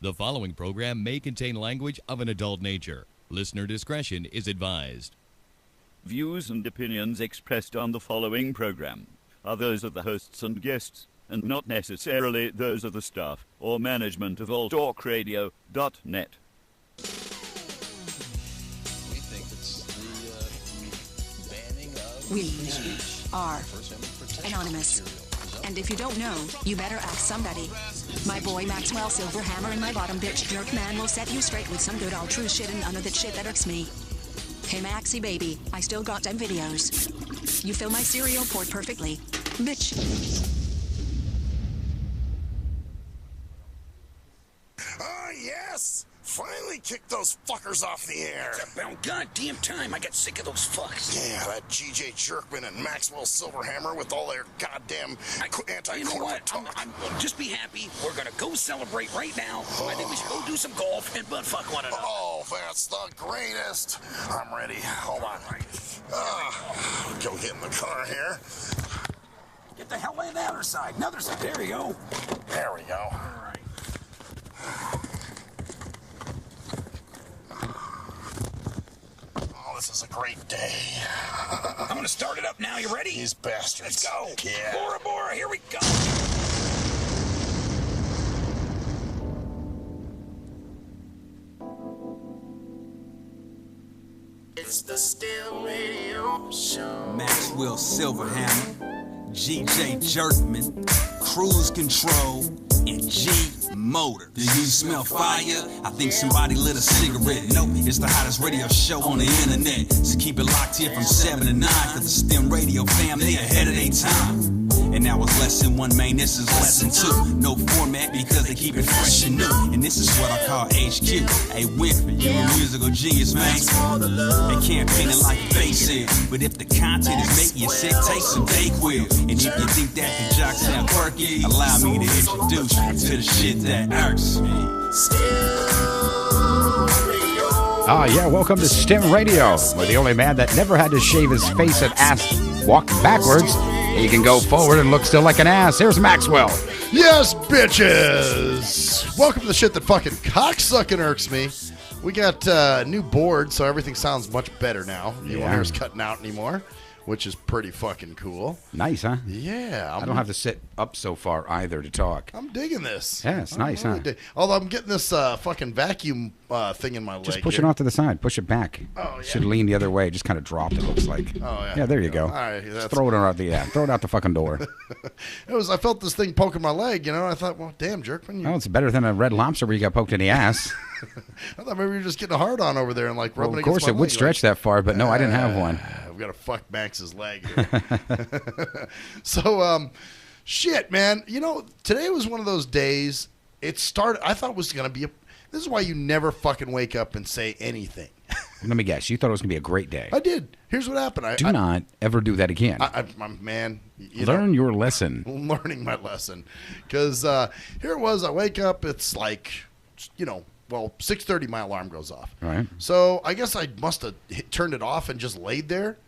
The following program may contain language of an adult nature. Listener discretion is advised. Views and opinions expressed on the following program are those of the hosts and guests, and not necessarily those of the staff or management of alltalkradio.net. We think it's the banning of We speech are First Amendment protection anonymous. material. And if you don't know, you better ask somebody. My boy Maxwell Silverhammer and my bottom bitch jerk man will set you straight with some good old true shit and none of that shit that irks me. Hey Maxie baby, I still got them videos. You fill my cereal port perfectly. Bitch. Ah, yes! Finally kicked those fuckers off the air. It's about goddamn time. I got sick of those fucks. Yeah, that G.J. Jerkman and Maxwell Silverhammer with all their goddamn anti-corporate You know what? talk. I'm just be happy. We're gonna go celebrate right now. I think we should go do some golf and butt fuck one another. Oh, that's the greatest. I'm ready. Hold on. Go get in the car here. Get the hell in the other side. Another side. There you go. There we go. All right. Oh, this is a great day. I'm gonna start it up now. You ready? These bastards. Let's go. Yeah. Bora Bora, here we go. It's the STIM Radio Show. Maxwell Silverhammer, G.J. Jerkman, Cruise Control, and G Motor. Do you smell fire? I think somebody lit a cigarette. Nope, it's the hottest radio show on the internet. So keep it locked here from 7 to 9, cause the STIM Radio fam, they ahead of their time. And now it's lesson 1, man, this is lesson 2. No format because they keep it fresh and new. And this is what I call HQ. Hey, Winfrey, you a musical genius, man. They can't paint it like a face is. But if the content is making you sick, take some Dayquil. And if you think that the jocks sound quirky, allow me to introduce you to the shit that irks me. Yeah, welcome to STIM Radio, where the only man that never had to shave his face and ass walk backwards. He can go forward and look still like an ass. Here's Maxwell. Yes, bitches! Welcome to the shit that fucking cocksucking irks me. We got a new board, so everything sounds much better now. You won't hear us cutting out anymore, which is pretty fucking cool. Nice, huh? Yeah. I don't have to sit up so far either to talk. I'm digging this. Yeah, it's nice, huh? Although I'm getting this fucking vacuum thing in my leg. Just push here. it off to the side. Push it back. Oh, yeah. Should lean the other way. Just kind of dropped, it looks like. Oh, yeah. Yeah, there you go. All right. Just throw it out throw it out the fucking door. I felt this thing poking my leg, and I thought, well, damn, Jerkman. Oh, it's better than a Red Lobster where you got poked in the ass. I thought maybe you were just getting a hard on over there and like rubbing Well, of against course, my it would leg. stretch that far, but no, I didn't have one. We've got to fuck Max's leg here. So, shit, man. Today was one of those days. It started, I thought it was going to be this is why you never fucking wake up and say anything. Let me guess. You thought it was going to be a great day. I did. Here's what happened. Do not ever do that again. Man. Learn your lesson. Learning my lesson. Because here it was. I wake up. It's like, 6:30 my alarm goes off. Right. So I guess I must have turned it off and just laid there.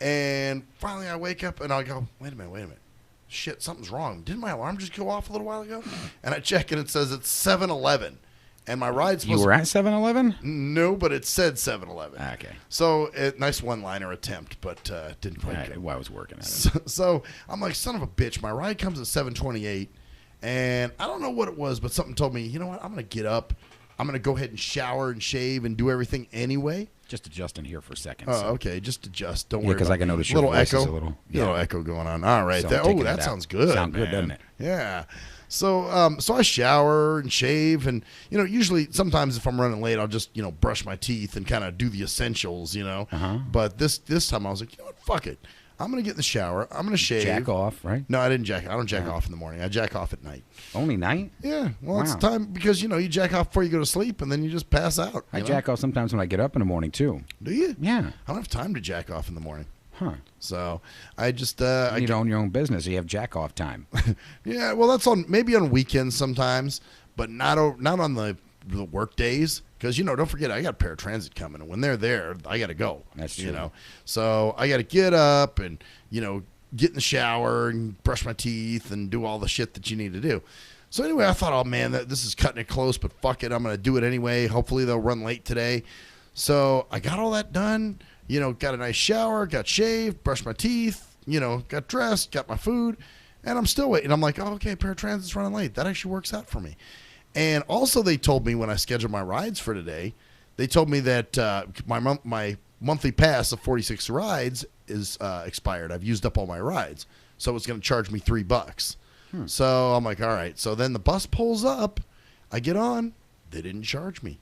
And finally I wake up and I go, wait a minute. Shit, something's wrong. Didn't my alarm just go off a little while ago? And I check and it says it's 7-Eleven. And my ride's supposed You were at 7-Eleven? No, but it said 7-Eleven. Okay. So, nice one-liner attempt, but didn't quite go. Well, I was working at it. So, I'm like, son of a bitch. My ride comes at 7:28, and I don't know what it was, but something told me, you know what? I'm going to get up. I'm going to go ahead and shower and shave and do everything anyway. Just adjust in here for a second. Oh, okay. Just adjust. Don't worry. Because I can notice your little voice echo. Is a little echo going on. All right. So that sounds good. Sounds good, doesn't it? Yeah. So, so I shower and shave, and usually sometimes if I'm running late, I'll just brush my teeth and kind of do the essentials, But this time I was like, you know what, fuck it. I'm gonna get in the shower. I'm gonna shave. Jack off, right? No, I didn't jack. I don't jack off in the morning. I jack off at night. Only night? Yeah. Well, Wow. it's time because you jack off before you go to sleep, and then you just pass out. I jack off sometimes when I get up in the morning too. Do you? Yeah. I don't have time to jack off in the morning. Huh. So I just you need to own your own business. You have jack off time. Yeah. Well, that's maybe on weekends sometimes, but not on the work days. Because, don't forget, I got paratransit coming. And when they're there, I got to go. That's true. So I got to get up and, get in the shower and brush my teeth and do all the shit that you need to do. So anyway, I thought, oh man, this is cutting it close, but fuck it, I'm gonna do it anyway. Hopefully they'll run late today. So I got all that done. Got a nice shower, got shaved, brushed my teeth. Got dressed, got my food, and I'm still waiting. I'm like, oh, okay, paratransit's running late. That actually works out for me. And also, they told me when I scheduled my rides for today, they told me that my monthly pass of 46 rides is expired. I've used up all my rides, so it's going to charge me $3. So I'm like, all right. So then the bus pulls up. I get on. They didn't charge me.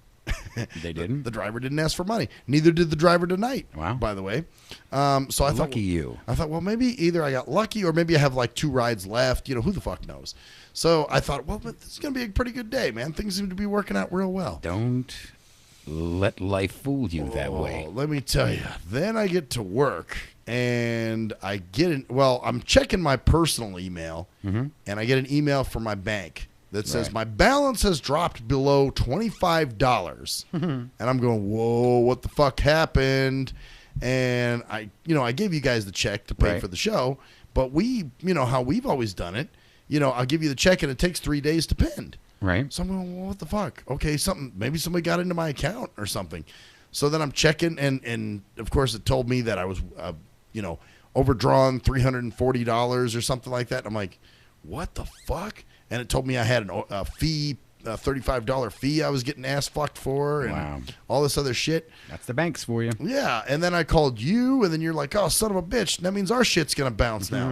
They didn't? The driver didn't ask for money. Neither did the driver tonight. Wow. By the way. So I thought, lucky you. I thought, well, maybe either I got lucky or maybe I have like 2 rides left. Who the fuck knows? So I thought, well, this is going to be a pretty good day, man. Things seem to be working out real well. Don't let life fool you that way. Let me tell you. Then I get to work and I get I'm checking my personal email and I get an email from my bank that says my balance has dropped below $25. And I'm going, whoa, what the fuck happened? And I gave you guys the check to pay for the show, but we, how we've always done it, I'll give you the check and it takes 3 days to pend. Right. So I'm going, well, what the fuck? Okay, maybe somebody got into my account or something. So then I'm checking and of course it told me that I was, overdrawn $340 or something like that. I'm like, what the fuck? And it told me I had a fee, a $35 fee I was getting ass fucked for and all this other shit. That's the banks for you. Yeah. And then I called you and then you're like, oh, son of a bitch. That means our shit's going to bounce now.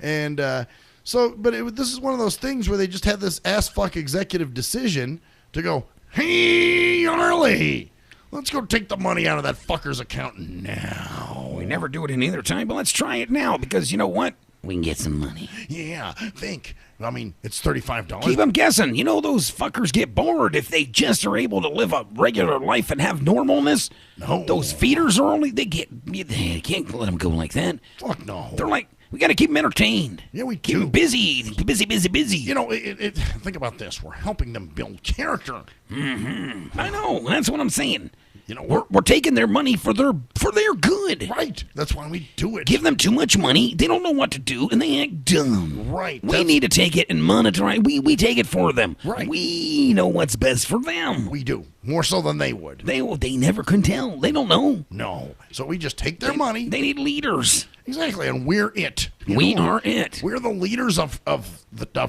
And this is one of those things where they just had this ass fuck executive decision to go, hey, Harley, let's go take the money out of that fucker's account now. We never do it any other time, but let's try it now because you know what? We can get some money. Yeah, think. I mean, it's $35. Keep them guessing. Those fuckers get bored if they just are able to live a regular life and have normalness. No. Those feeders are they can't let them go like that. Fuck no. They're like, we got to keep them entertained. Yeah, we keep do. them busy. Busy. Think about this. We're helping them build character. I know. That's what I'm saying. We're taking their money for their good. Right. That's why we do it. Give them too much money. They don't know what to do, and they act dumb. Right. We need to take it and monitor it. We take it for them. Right. We know what's best for them. We do. More so than they would. They never can tell. They don't know. No. So we just take their money. They need leaders. Exactly, and we're it. We are it. We're the leaders of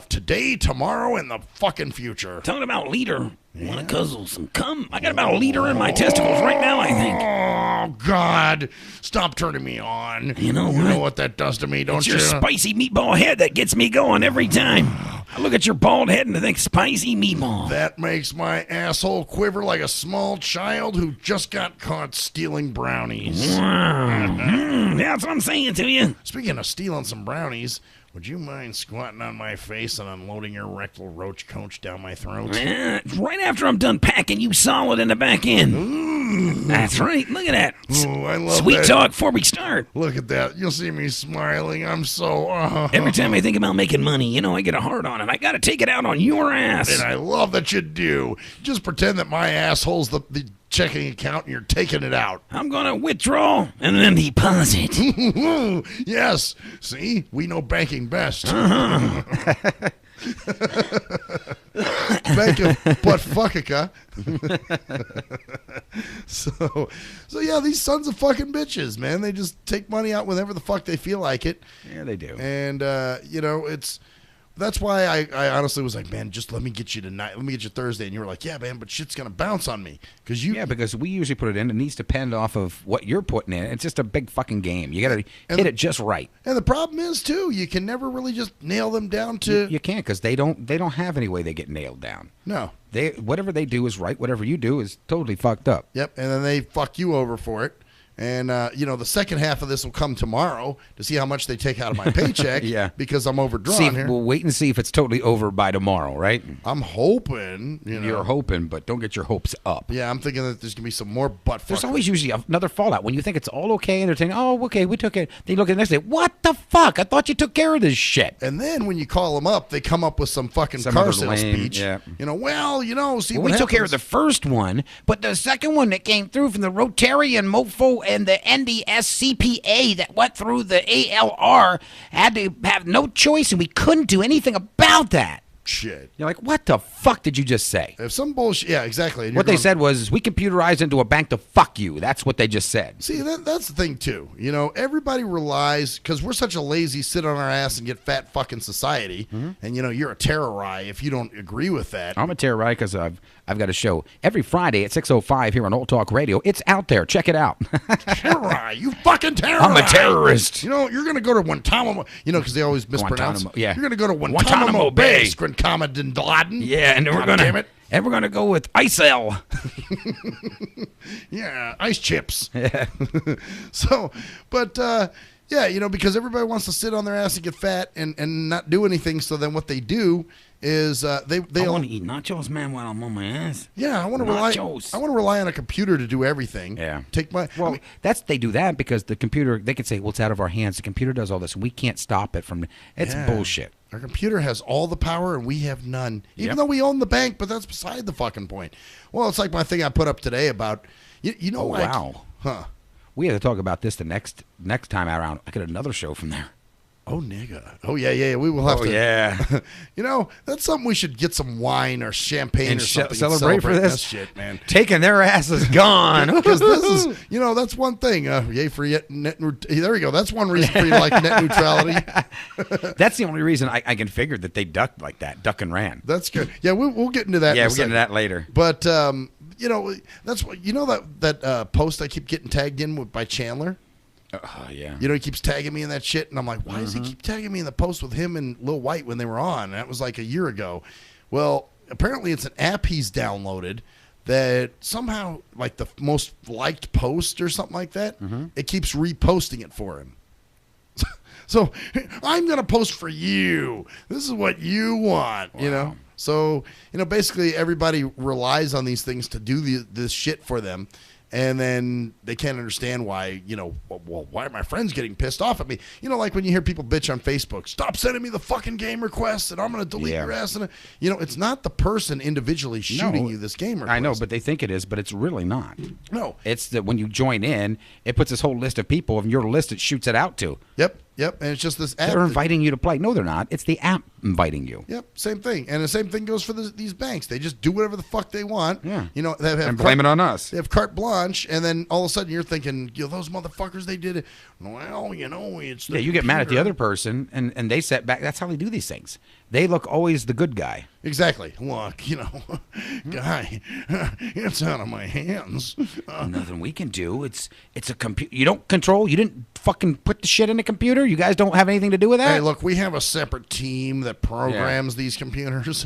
today, tomorrow, and the fucking future. Talking about leader. Want to guzzle some cum? I got about a liter in my testicles right now, I think. Oh, God. Stop turning me on. You know what that does to me, don't it's you? It's your spicy meatball head that gets me going every time. I look at your bald head and I think spicy meatball. That makes my asshole quiver like a small child who just got caught stealing brownies. Wow. That's what I'm saying to you. Speaking of stealing some brownies, would you mind squatting on my face and unloading your rectal roach coach down my throat? Right after I'm done packing you solid in the back end. Ooh. That's right. Look at that. Ooh, I love Sweet that. talk before we start. Look at that. You'll see me smiling. I'm so... Every time I think about making money, I get a hard on, and I got to take it out on your ass. And I love that you do. Just pretend that my asshole's the checking account and you're taking it out. I'm going to withdraw and then deposit. Yes. See? We know banking best. Bank of butt fuckica. So yeah, these sons of fucking bitches, man. They just take money out whenever the fuck they feel like it. Yeah, they do. And, that's why I honestly was like, man, just let me get you tonight. Let me get you Thursday. And you were like, yeah, man, but shit's going to bounce on me. Yeah, because we usually put it in. It needs to depend off of what you're putting in. It's just a big fucking game. You got to hit it just right. And the problem is, too, you can never really just nail them down to... You can't because they don't have any way they get nailed down. No. Whatever they do is right. Whatever you do is totally fucked up. Yep, and then they fuck you over for it. And, the second half of this will come tomorrow to see how much they take out of my paycheck. Yeah. Because I'm overdrawn here. We'll wait and see if it's totally over by tomorrow, right? I'm hoping. You're hoping, but don't get your hopes up. Yeah, I'm thinking that there's going to be some more butt fuck. There's always usually another fallout. When you think it's all okay and they're saying, oh, okay, we took it. Then you look at the next day, what the fuck? I thought you took care of this shit. And then when you call them up, they come up with some fucking car sales speech. Yeah. We took care of the first one, but the second one that came through from the Rotarian Mofo and the NDSCPA that went through the ALR had to have no choice, and we couldn't do anything about that. shit. You're like, what the fuck did you just say? If some bullshit, yeah, exactly. And What they said was, we computerized into a bank to fuck you. That's what they just said. See, that's the thing, too. You know, everybody relies, because we're such a lazy sit on our ass and get fat fucking society, and, you know, you're a terror-eye if you don't agree with that. I'm a terror-eye because I've got a show every Friday at 6:05 here on Old Talk Radio. It's out there. Check it out. Terror-eye. You fucking terror-eye. I'm a terrorist. You know, you're going to go to Guantanamo, you know, because they always mispronounce. Guantanamo, yeah. You're going to go to Guantanamo Bay. Guantanamo Bin Laden. Yeah, and we're damn it. And we're gonna go with IceL. Yeah, ice chips. Yeah. So, but yeah, you know, because everybody wants to sit on their ass and get fat and not do anything. So then what they do is they I want to eat nachos, man, while I'm on my ass. Yeah, I want to rely on a computer to do everything. Yeah. They do that because the computer, they can say, well, it's out of our hands. The computer does all this, and we can't stop it from. It's bullshit. Our computer has all the power, and we have none. Even though we own the bank, but that's beside the fucking point. Well, it's like my thing I put up today about, you know, wow. Huh. We have to talk about this the next time around. I got another show from there. Oh, nigga. Oh, yeah. We will have to. Yeah. You know, that's something we should get some wine or champagne and or something. Celebrate for this shit, man. Taking their asses gone. Because this is, you know, that's one thing. Yay for net. There you go. That's one reason for you to like net neutrality. That's the only reason I can figure that they ducked like that. Duck and ran. That's good. Yeah, we'll get into that. Yeah, we'll get into that later. But, you know, that's what, you know, that post I keep getting tagged in by Chandler? Yeah. You know, he keeps tagging me in that shit, and I'm like, why does he keep tagging me in the post with him and Lil White when they were on? And that was like a year ago. Well, apparently it's an app he's downloaded that somehow, like the most liked post or something like that, it keeps reposting it for him. So I'm going to post for you. This is what you want, you know? So, you know, basically everybody relies on these things to do this shit for them. And then they can't understand why, you know, well, why are my friends getting pissed off at me? You know, like when you hear people bitch on Facebook, stop sending me the fucking game requests and I'm going to delete your ass. And, you know, it's not the person individually shooting you this game request. I know, but they think it is, but it's really not. No. It's that when you join in, it puts this whole list of people, and your list it shoots it out to. Yep, and it's just this app. They're inviting you to play. No, they're not. It's the app inviting you. Yep, same thing. And the same thing goes for these banks. They just do whatever the fuck they want. Yeah. You know, they have and blame it on us. They have carte blanche, and then all of a sudden you're thinking, you know, those motherfuckers, they did it. Well, you know, it's the you get mad at the other person, and they set back. That's how they do these things. They look always the good guy. Exactly. Look, you know, guy, it's out of my hands. Nothing we can do. It's a computer. You don't control. You didn't fucking put the shit in the computer. You guys don't have anything to do with that. Hey, look, we have a separate team that programs these computers.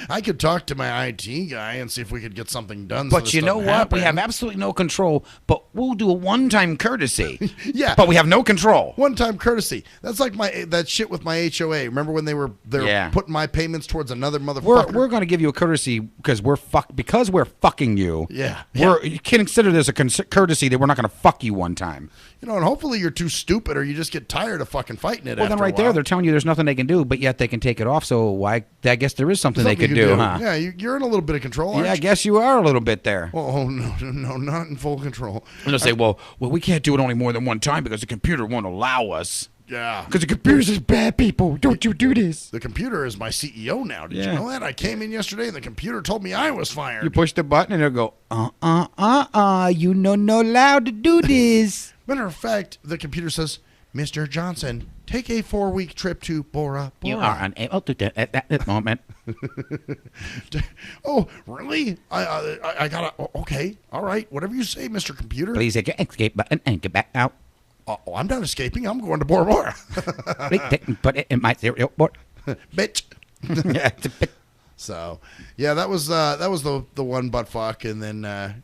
I could talk to my IT guy and see if we could get something done. But you know what? We have absolutely no control. But we'll do a one-time courtesy. Yeah. But we have no control. One-time courtesy. That's like that shit with my HOA. Remember when they were putting my payments towards another motherfucker? We're going to give you a courtesy because we're fucking you. Yeah. You can consider this a courtesy that we're not going to fuck you one time. You know, and hopefully you're too stupid or you just get tired of fucking fighting it. Well, then right there, they're telling you there's nothing they can do, but yet they can take it off. So I guess there is something they could do, huh? Yeah, you're in a little bit of control, aren't you? I guess you are a little bit there. Oh, no, not in full control. And they'll say, well, we can't do it only more than one time because the computer won't allow us. Yeah. Because the computer's just bad people. Don't you do this. The computer is my CEO now. Did you know that? I came in yesterday and the computer told me I was fired. You push the button and it'll go, you not allowed to do this. Matter of fact, the computer says, Mr. Johnson, take a 4-week trip to Bora Bora. You are unable to do it at that moment. Oh, really? I gotta, okay, all right, whatever you say, Mr. Computer. Please hit your escape button and get back out. Oh, I'm not escaping. I'm going to Bora Bora. Please put it in my cereal board. Bitch. So, yeah, that was the one butt fuck, and then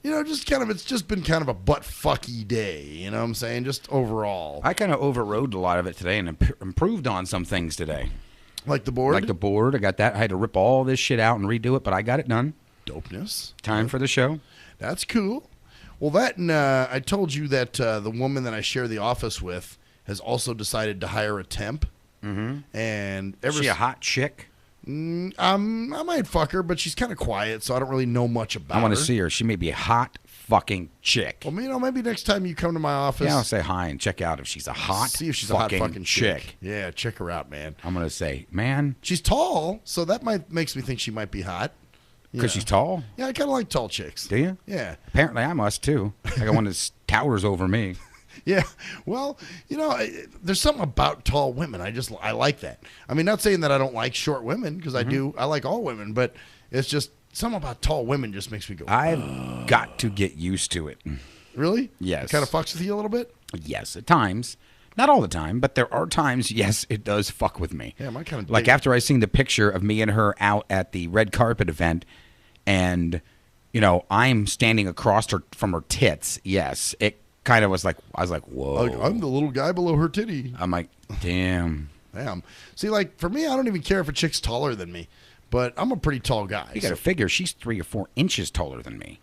you know, it's just been kind of a butt fucky day. You know what I'm saying? Just overall. I kind of overrode a lot of it today and improved on some things today. Like the board? Like the board. I got that. I had to rip all this shit out and redo it, but I got it done. Dopeness. Time for the show. That's cool. Well, that and I told you that the woman that I share the office with has also decided to hire a temp. Mm-hmm. And is she a hot chick? I might fuck her, but she's kind of quiet, so I don't really know much about her. I want to see her. She may be hot, fucking chick. Well, maybe next time you come to my office. Yeah, I'll say hi and check out if she's a hot See if she's a hot fucking chick. Yeah, check her out, man. I'm going to say, man. She's tall, so that makes me think she might be hot. Because she's tall? Yeah, I kind of like tall chicks. Do you? Yeah. Apparently I must, too. I got one that towers over me. Yeah, well, there's something about tall women. I like that. I mean, not saying that I don't like short women, because I do. I like all women, but it's just something about tall women just makes me go. I've got to get used to it. Really? Yes. It kind of fucks with you a little bit? Yes, at times. Not all the time, but there are times, yes, it does fuck with me. Yeah, my kind of like after I seen the picture of me and her out at the red carpet event, and, I'm standing across her from her tits, yes, it kind of was like, I was like, whoa. I'm the little guy below her titty. I'm like, damn. Damn. See, like, for me, I don't even care if a chick's taller than me, but I'm a pretty tall guy. You got to figure she's 3 or 4 inches taller than me.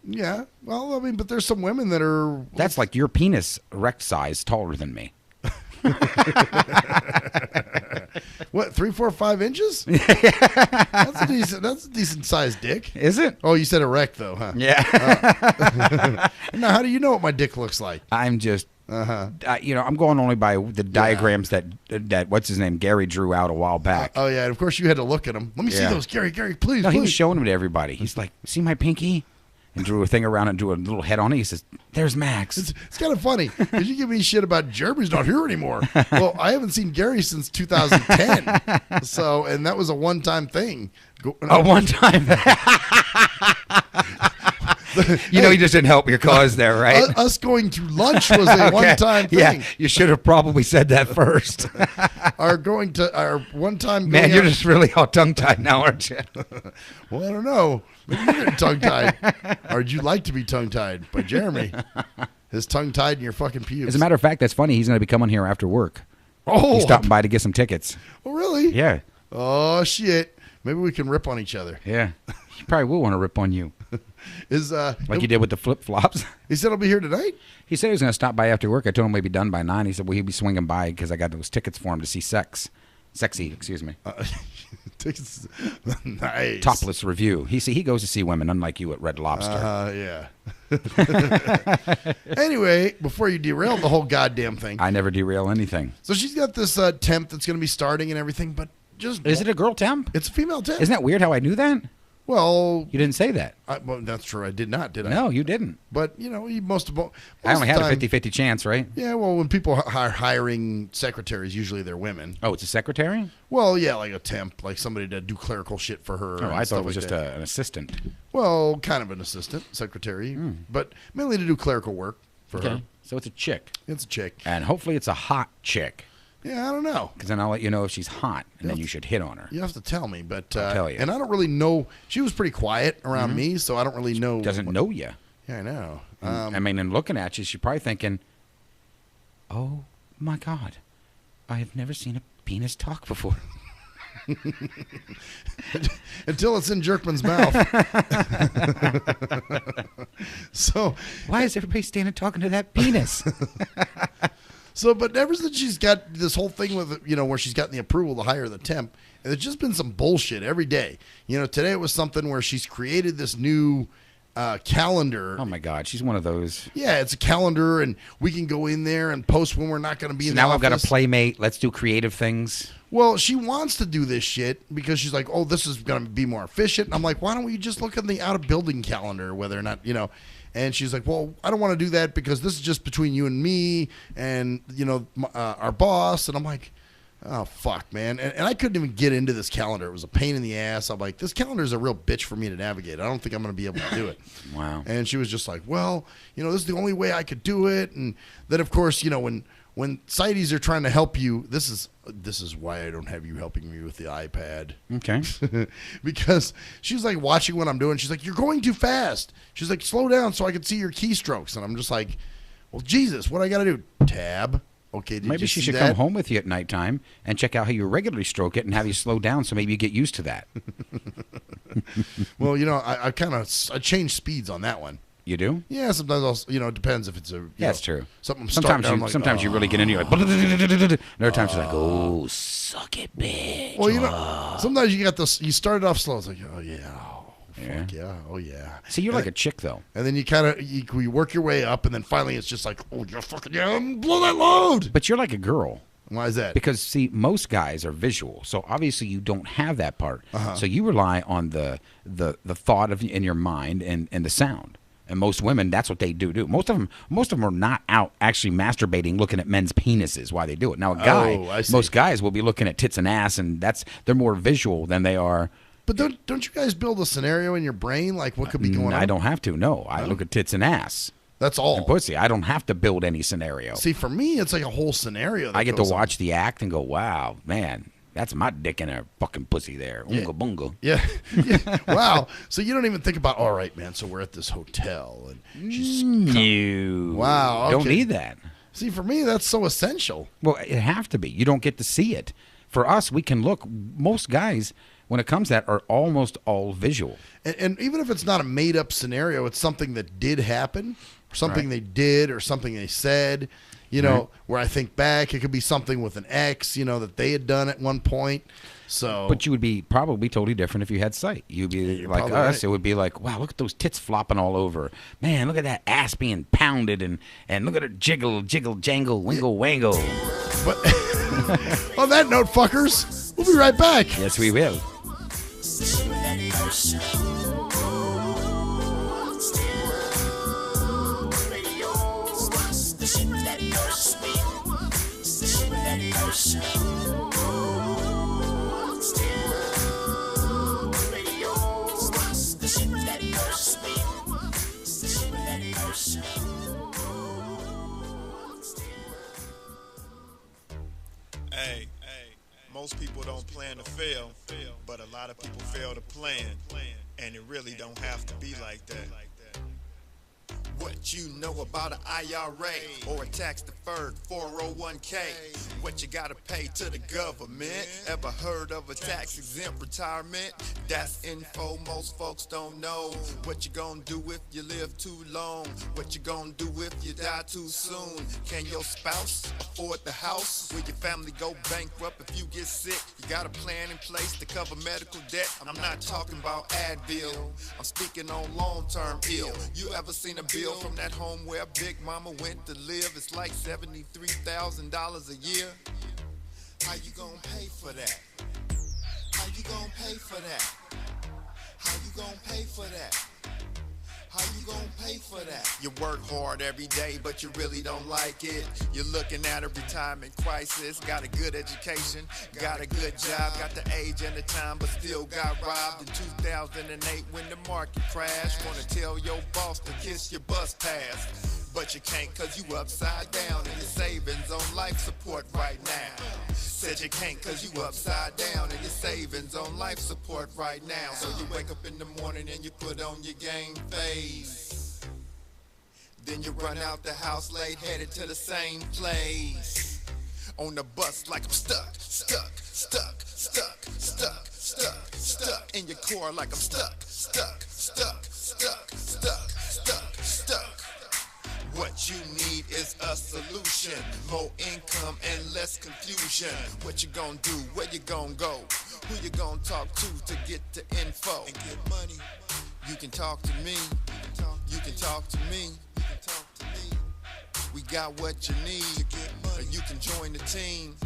Yeah. Well, I mean, but there's some women that are... That's like your penis erect size taller than me. What, 3, 4, 5 inches? That's a decent sized dick. Is it? Oh, you said erect though, huh? Yeah. Now, how do you know what my dick looks like? I'm just, I'm going only by the diagrams that what's his name, Gary drew out a while back. Oh yeah, and of course you had to look at them. Let me see those, Gary, please. No, he please. was showing them to everybody. He's like, see my pinky? And drew a thing around and drew a little head on it. He says, there's Max. It's kind of funny because you give me shit about Jeremy's not here anymore. Well, I haven't seen Gary since 2010. And that was a one-time thing. A one-time you just didn't help your cause there, right? Us going to lunch was a one-time thing. Yeah, you should have probably said that first. Our one-time... Man, you're just really all tongue-tied now, aren't you? Well, I don't know. Maybe you're getting tongue-tied. Or would you like to be tongue-tied by Jeremy? His tongue-tied in your fucking pubes. As a matter of fact, that's funny. He's going to be coming here after work. Oh! He's stopping by to get some tickets. Oh, really? Yeah. Oh, shit. Maybe we can rip on each other. Yeah. He probably will want to rip on you. Like you did with the flip-flops. He said he'll be here tonight? He said he was going to stop by after work. I told him we'd be done by 9. He said, well, he'd be swinging by because I got those tickets for him to see Sexy, excuse me. Tickets. Nice. Topless review. He goes to see women, unlike you at Red Lobster. Yeah. Anyway, before you derail the whole goddamn thing. I never derail anything. So she's got this temp that's going to be starting and everything, but just... Is it a girl temp? It's a female temp. Isn't that weird how I knew that? Well... You didn't say that. Well, that's true. I did not, did I? No, you didn't. But, most I only had a 50-50 chance, right? Yeah, well, when people are hiring secretaries, usually they're women. Oh, it's a secretary? Well, yeah, like a temp, like somebody to do clerical shit for her. Oh, I thought it was just an assistant. Well, kind of an assistant, secretary, but mainly to do clerical work for her. So it's a chick. It's a chick. And hopefully it's a hot chick. Yeah, I don't know. Because then I'll let you know if she's hot, and then you should hit on her. You have to tell me, but... I'll tell you. And I don't really know... She was pretty quiet around me, so I don't really know... She doesn't know you. Yeah, I know. And looking at you, she's probably thinking, oh, my God, I have never seen a penis talk before. Until it's in Jerkman's mouth. So... Why is everybody standing talking to that penis? So, but ever since she's got this whole thing with, where she's gotten the approval to hire the temp, and there's just been some bullshit every day. Today it was something where she's created this new calendar. Oh, my God. She's one of those. Yeah, it's a calendar, and we can go in there and post when we're not going to be in the office. Now I've got a playmate. Let's do creative things. Well, she wants to do this shit because she's like, oh, this is going to be more efficient. And I'm like, why don't we just look at the out-of-building calendar, whether or not, And she's like, well, I don't want to do that because this is just between you and me and, our boss. And I'm like, oh, fuck, man. And I couldn't even get into this calendar. It was a pain in the ass. I'm like, this calendar is a real bitch for me to navigate. I don't think I'm going to be able to do it. Wow. And she was just like, well, this is the only way I could do it. And then, of course, when CITES are trying to help you, this is why I don't have you helping me with the iPad. Okay. Because she's like watching what I'm doing. She's like, you're going too fast. She's like, slow down so I can see your keystrokes. And I'm just like, well, Jesus, what do I got to do? Tab. Okay, maybe she should come home with you at nighttime and check out how you regularly stroke it and have you slow down so maybe you get used to that. Well, I change speeds on that one. You do? Yeah, sometimes I'll, it depends if it's a... That's true. Something sometimes you really get into it. Another time she's like, oh, suck it, bitch. Well, sometimes you got this... You started off slow. It's like, oh, yeah. Fuck yeah. Oh, yeah. See, you're like a chick, though. And then you kind of you work your way up, and then finally it's just like, oh, you're fucking, yeah, blow that load. But you're like a girl. Why is that? Because, see, most guys are visual, so obviously you don't have that part. So you rely on the thought in your mind and the sound. And most women, that's what they do. Most of them are not out actually masturbating, looking at men's penises while they do it. Now, a guy, most guys will be looking at tits and ass, and they're more visual than they are. But don't you guys build a scenario in your brain, like what could be going on? I don't have to. No, I look at tits and ass. That's all. And pussy. I don't have to build any scenario. See, for me, it's like a whole scenario. I get to watch the act and go, wow, man. That's my dick in a fucking pussy there. Oonga boonga. Yeah. Wow. So you don't even think about, all right, man, so we're at this hotel. And she's no. Wow. Okay. Don't need that. See, for me, that's so essential. Well, it have to be. You don't get to see it. For us, we can look. Most guys, when it comes to that, are almost all visual. And even if it's not a made-up scenario, it's something that did happen, or something they did, or something they said. You know, where I think back, it could be something with an ex, that they had done at one point. So, but you would be probably totally different if you had sight. You'd be like us. Right. It would be like, wow, look at those tits flopping all over. Man, look at that ass being pounded, and look at her jiggle, jangle, wingle, wangle. But on that note, fuckers, we'll be right back. Yes, we will. Hey, most people don't plan to fail, but a lot of people fail to plan, and it really don't have to be like that. What you know about an IRA or a tax-deferred 401k? What you gotta pay to the government? Ever heard of a tax-exempt retirement? That's info most folks don't know. What you gonna do if you live too long? What you gonna do if you die too soon? Can your spouse afford the house? Will your family go bankrupt if you get sick? You got a plan in place to cover medical debt? I'm not talking about Advil. I'm speaking on long-term ill. You ever seen a bill from that home where Big Mama went to live? It's like $73,000 a year. How you gonna pay for that? How you gonna pay for that? How you gonna pay for that? How you gonna pay for that? You work hard every day, but you really don't like it. You're looking at a retirement crisis. Got a good education, got a good job, got the age and the time, but still got robbed in 2008 when the market crashed. Wanna tell your boss to kiss your bus pass, but you can't cause you upside down and your savings on life support right now. Said you can't cause you upside down and your savings on life support right now. So you wake up in the morning and you put on your game face. Then you run out the house late, headed to the same place. On the bus like I'm stuck in your car like I'm stuck. What you need is a solution, more income and less confusion. What you gonna do? Where you gonna go? Who you gonna talk to get the info? And get money. You can talk to me. You can talk to me. We got what you need. You can join the team.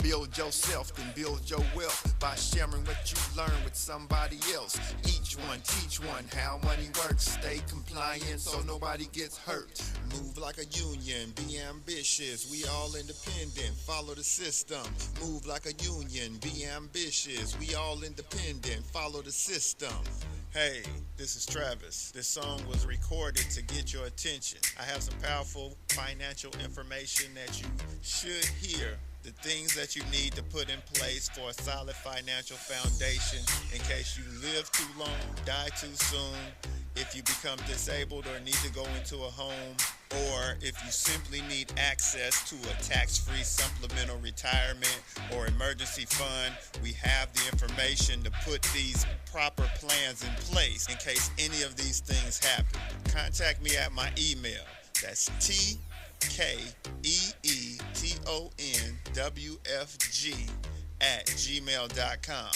Build yourself, then build your wealth by sharing what you learn with somebody else. Each one, teach one how money works. Stay compliant so nobody gets hurt. Move like a union, be ambitious. We all independent, follow the system. Move like a union, be ambitious. We all independent, follow the system. Hey, this is Travis. This song was recorded to get your attention. I have some powerful financial information that you should hear. The things that you need to put in place for a solid financial foundation in case you live too long, die too soon, if you become disabled or need to go into a home, or if you simply need access to a tax-free supplemental retirement or emergency fund. We have the information to put these proper plans in place in case any of these things happen. Contact me at my email. That's TKEETONWFG@gmail.com.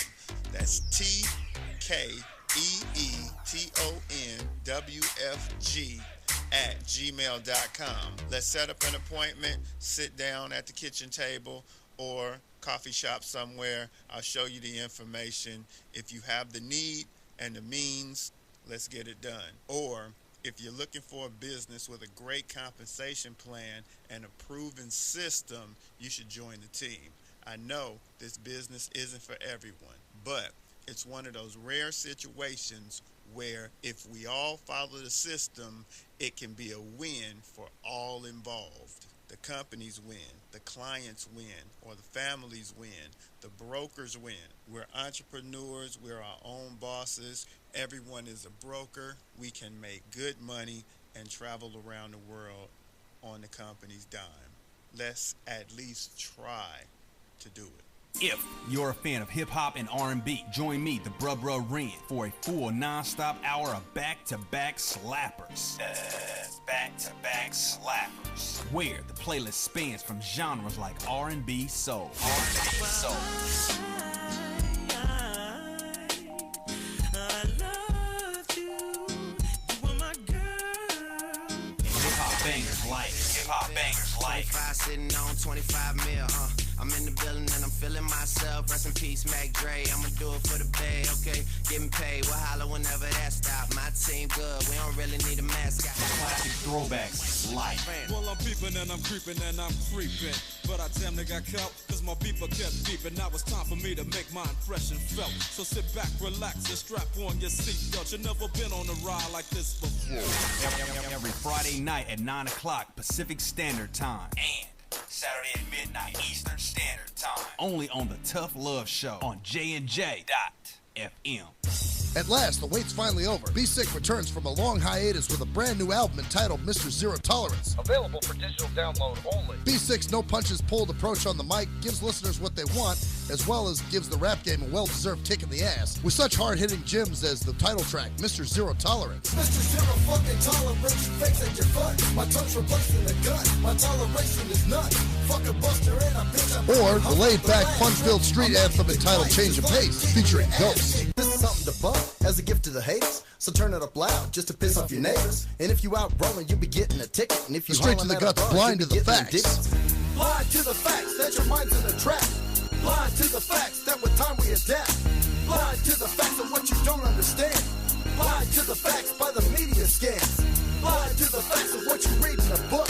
That's TKEETONWFG EETONWFG@gmail.com. Let's set up an appointment, sit down at the kitchen table or coffee shop somewhere. I'll show you the information. If you have the need and the means, let's get it done. Or if you're looking for a business with a great compensation plan and a proven system, you should join the team. I know this business isn't for everyone, but it's one of those rare situations where if we all follow the system, it can be a win for all involved. The companies win, the clients win, or the families win, the brokers win. We're entrepreneurs, we're our own bosses, everyone is a broker. We can make good money and travel around the world on the company's dime. Let's at least try to do it. If you're a fan of hip-hop and R&B, join me, the Bruh Ren, for a full non-stop hour of back-to-back slappers. Back-to-back slappers. Where the playlist spans from genres like R&B, soul. R&B, soul. Hip-hop bangers like 25 sitting on 25 mil, I'm in the building and I'm feeling myself. Rest in peace, Mac Dre. I'ma do it for the pay, okay? Getting paid, we'll holler whenever that stop. My team good, we don't really need a mascot. Classic throwbacks like. Well, I'm peeping and I'm creeping and I'm creeping, but I damn near got caught cause my beeper kept beeping. Now it's time for me to make my impression felt. So sit back, relax, and strap on your seatbelt. You've never been on a ride like this before. Every Friday night at 9 o'clock Pacific Standard Time. And Saturday at midnight Eastern Standard Time. Only on the Tough Love Show on JNJ.FM. At last, the wait's finally over. Be Sick returns from a long hiatus with a brand new album entitled Mr. Zero Tolerance. Available for digital download only. Be Sick's no punches pulled approach on the mic gives listeners what they want, as well as gives the rap game a well-deserved kick in the ass, with such hard-hitting gems as the title track, Mr. Zero Tolerance. Mr. Zero fucking tolerance, fakes at your fun. My tongue's replacing the gun. My toleration is none. Fuck a buster and a bitch. Or the laid-back, fun-filled street anthem entitled Change of Pace, featuring Ghost. This is something to bump as a gift to the haters. So turn it up loud just to piss off your neighbors. And if you out rolling, you'll be getting a ticket. And if you straight to the guts, blind to the facts. Blind to the facts that your mind's in a trap. Blind to the facts that with time we adapt. Blind to the facts of what you don't understand. Blind to the facts by the media scans. Blind to the facts of what you read in a book.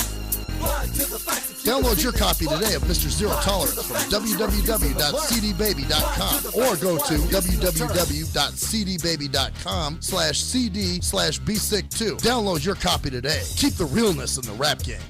Blind to the facts. Download your copy today of Mr. Zero Tolerance from www.cdbaby.com or go to www.cdbaby.com/cd/bsick2. Download your copy today. Keep the realness in the rap game.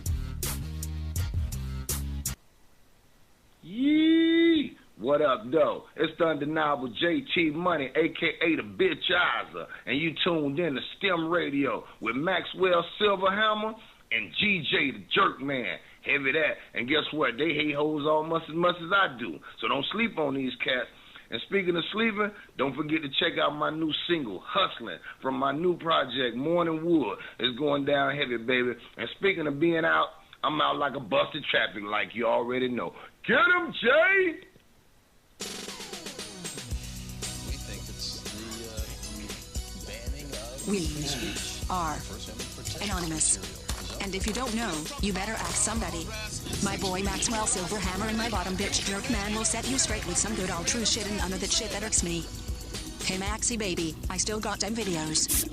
Yee! What up, though? It's the undeniable JT Money, a.k.a. the Bitchizer, and you tuned in to STIM Radio with Maxwell Silverhammer and GJ the Jerkman. Heavy that. And guess what? They hate hoes almost as much as I do. So don't sleep on these cats. And speaking of sleeping, don't forget to check out my new single, Hustling, from my new project, Morning Wood. It's going down heavy, baby. And speaking of being out, I'm out like a busted traffic, like you already know. Get him, Jay! We think it's the banning of We speech. are anonymous. And if you don't know, you better ask somebody. My boy Maxwell Silverhammer and my bottom bitch jerk man will set you straight with some good old true shit and none of that shit that irks me. Hey Maxie baby, I still got them videos.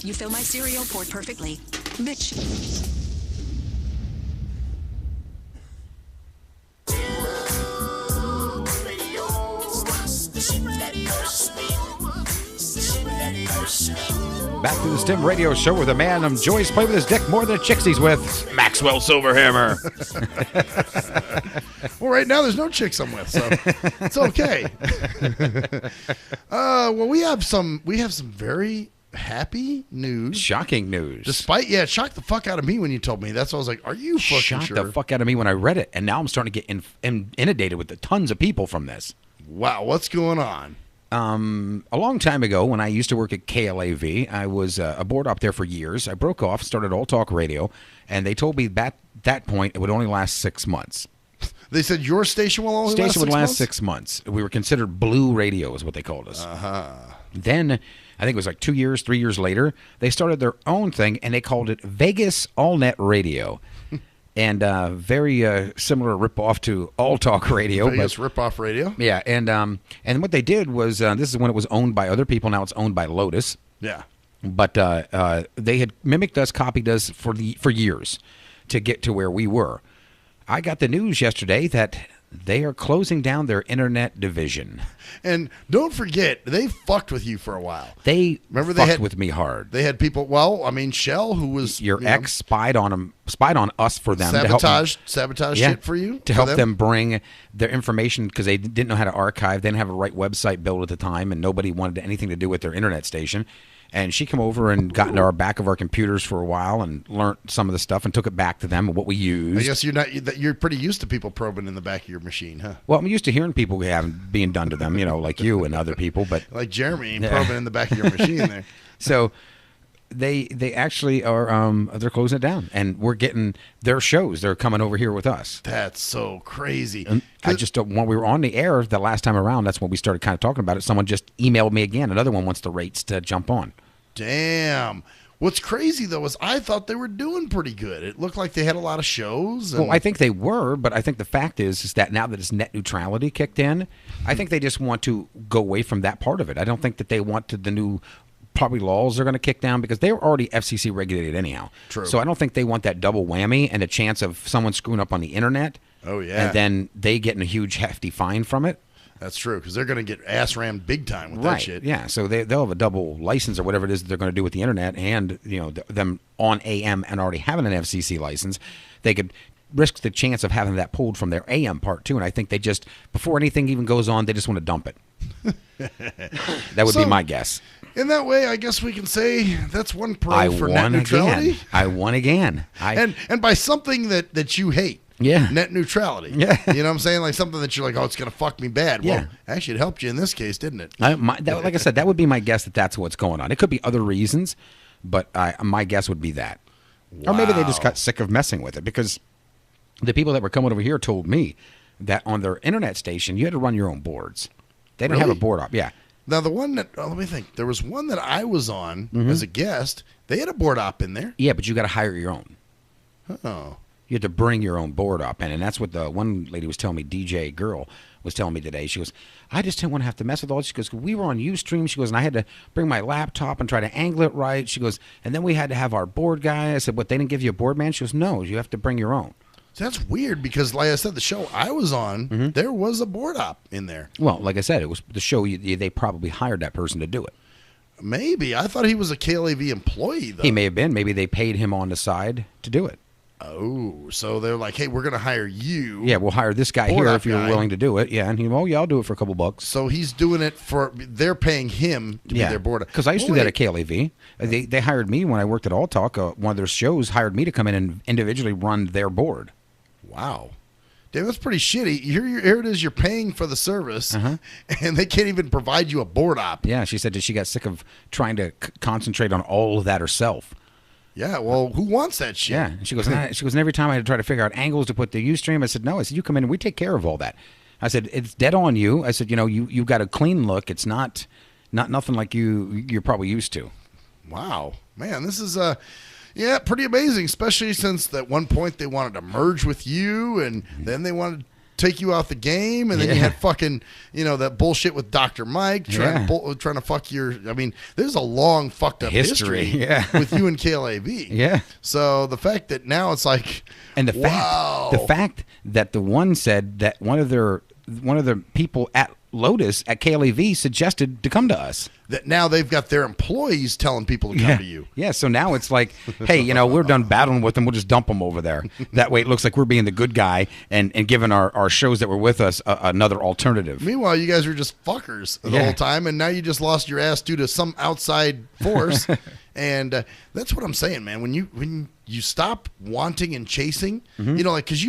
You fill my cereal port perfectly. Bitch. Back to the STIM Radio Show where the man enjoys playing with his dick more than the chicks he's with, Maxwell Silverhammer. Well, right now there's no chicks I'm with, so it's okay. Well, we have some very happy news. Shocking news. Despite, it shocked the fuck out of me when you told me. That's why I was like, are you fucking shocked sure? the fuck out of me when I read it, and now I'm starting to get inundated with the tons of people from this. Wow, what's going on? A long time ago, when I used to work at KLAV, I was aboard up there for years. I broke off, started All Talk Radio, and they told me at that point it would only last 6 months. They said your station will only last 6 months? Station would last 6 months. We were considered blue radio is what they called us. Uh-huh. Then, I think it was like 3 years later, they started their own thing, and they called it Vegas All Net Radio. And very similar ripoff to All Talk Radio. Vegas ripoff radio. Yeah, and what they did was, this is when it was owned by other people. Now it's owned by Lotus. Yeah. But they had mimicked us, copied us for years to get to where we were. I got the news yesterday that they are closing down their internet division. And don't forget, they fucked with you for a while. They fucked with me hard. They had people. Well, I mean, Shell, who was your ex, spied on us for them. Sabotage yeah, shit for you to help them bring their information because they didn't know how to archive. They didn't have a right website built at the time, and nobody wanted anything to do with their internet station. And she came over and got into our back of our computers for a while and learned some of the stuff and took it back to them and what we used. I guess you're pretty used to people probing in the back of your machine, huh? Well, I'm used to hearing people being done to them, like you and other people, but like Jeremy probing in the back of your machine there. So they actually are they're closing it down, and we're getting their shows. They're coming over here with us. That's so crazy. And I just don't. When we were on the air the last time around, that's when we started kind of talking about it. Someone just emailed me again. Another one wants the rates to jump on. Damn. What's crazy, though, is I thought they were doing pretty good. It looked like they had a lot of shows. Well, I think they were, but I think the fact is that now that it's net neutrality kicked in, I think they just want to go away from that part of it. I don't think that they want the new probably laws are going to kick down because they were already FCC regulated anyhow. True. So I don't think they want that double whammy and a chance of someone screwing up on the internet. Oh, yeah. And then they getting a huge hefty fine from it. That's true, because they're going to get ass-rammed big time with that shit. Yeah, so they'll have a double license or whatever it is that they're going to do with the internet, and them on AM and already having an FCC license, they could risk the chance of having that pulled from their AM part too. And I think they just, before anything even goes on, they just want to dump it. That would be my guess. In that way, I guess we can say that's one pro for net neutrality. I won again. And by something that you hate. Yeah. Net neutrality. Yeah. You know what I'm saying? Like something that you're like, oh, it's going to fuck me bad. Yeah. Well, actually, it helped you in this case, didn't it? Like I said, that would be my guess that that's what's going on. It could be other reasons, but my guess would be that. Wow. Or maybe they just got sick of messing with it, because the people that were coming over here told me that on their internet station, you had to run your own boards. They didn't have a board op. Yeah. Now, the one that, let me think. There was one that I was on as a guest. They had a board op in there. Yeah, but you got to hire your own. Oh. You have to bring your own board up in, and that's what the one lady was telling me, DJ girl was telling me today. She goes, I just didn't want to have to mess with all this. She goes, we were on Ustream. She goes, and I had to bring my laptop and try to angle it right. She goes, and then we had to have our board guy. I said, what, they didn't give you a board man? She goes, no, you have to bring your own. So that's weird, because like I said, the show I was on, there was a board op in there. Well, like I said, it was the show. They probably hired that person to do it. Maybe. I thought he was a KLAV employee, though. He may have been. Maybe they paid him on the side to do it. Oh, so they're like, hey, we're going to hire you. Yeah, we'll hire this guy here if you're willing to do it. Yeah, and he, yeah, I'll do it for a couple bucks. So he's doing it they're paying him to be their board. Because I used to do that at KLAV. They hired me when I worked at All Talk. One of their shows hired me to come in and individually run their board. Wow. Damn, that's pretty shitty. Here it is, you're paying for the service, and they can't even provide you a board op. Yeah, she said that she got sick of trying to concentrate on all of that herself. Yeah, well, who wants that shit? Yeah, and she goes, and every time I had to try to figure out angles to put the Ustream, I said, no. I said, you come in and we take care of all that. I said, it's dead on you. I said, you've got a clean look. It's not nothing like you're probably used to. Wow. Man, this is pretty amazing, especially since at one point they wanted to merge with you, and then they wanted to take you out the game, and then you had fucking, that bullshit with Dr. Mike trying to fuck your, I mean, there's a long fucked up history with you and KLAV. Yeah. So the fact that now it's like, and the fact that the one said that one of the people at Lotus at KLAV suggested to come to us. That now they've got their employees telling people to come to you. Yeah, so now it's like, hey, we're done battling with them. We'll just dump them over there. That way it looks like we're being the good guy and giving our shows that were with us another alternative. Meanwhile, you guys were just fuckers the whole time, and now you just lost your ass due to some outside force. And that's what I'm saying, man. When you stop wanting and chasing, because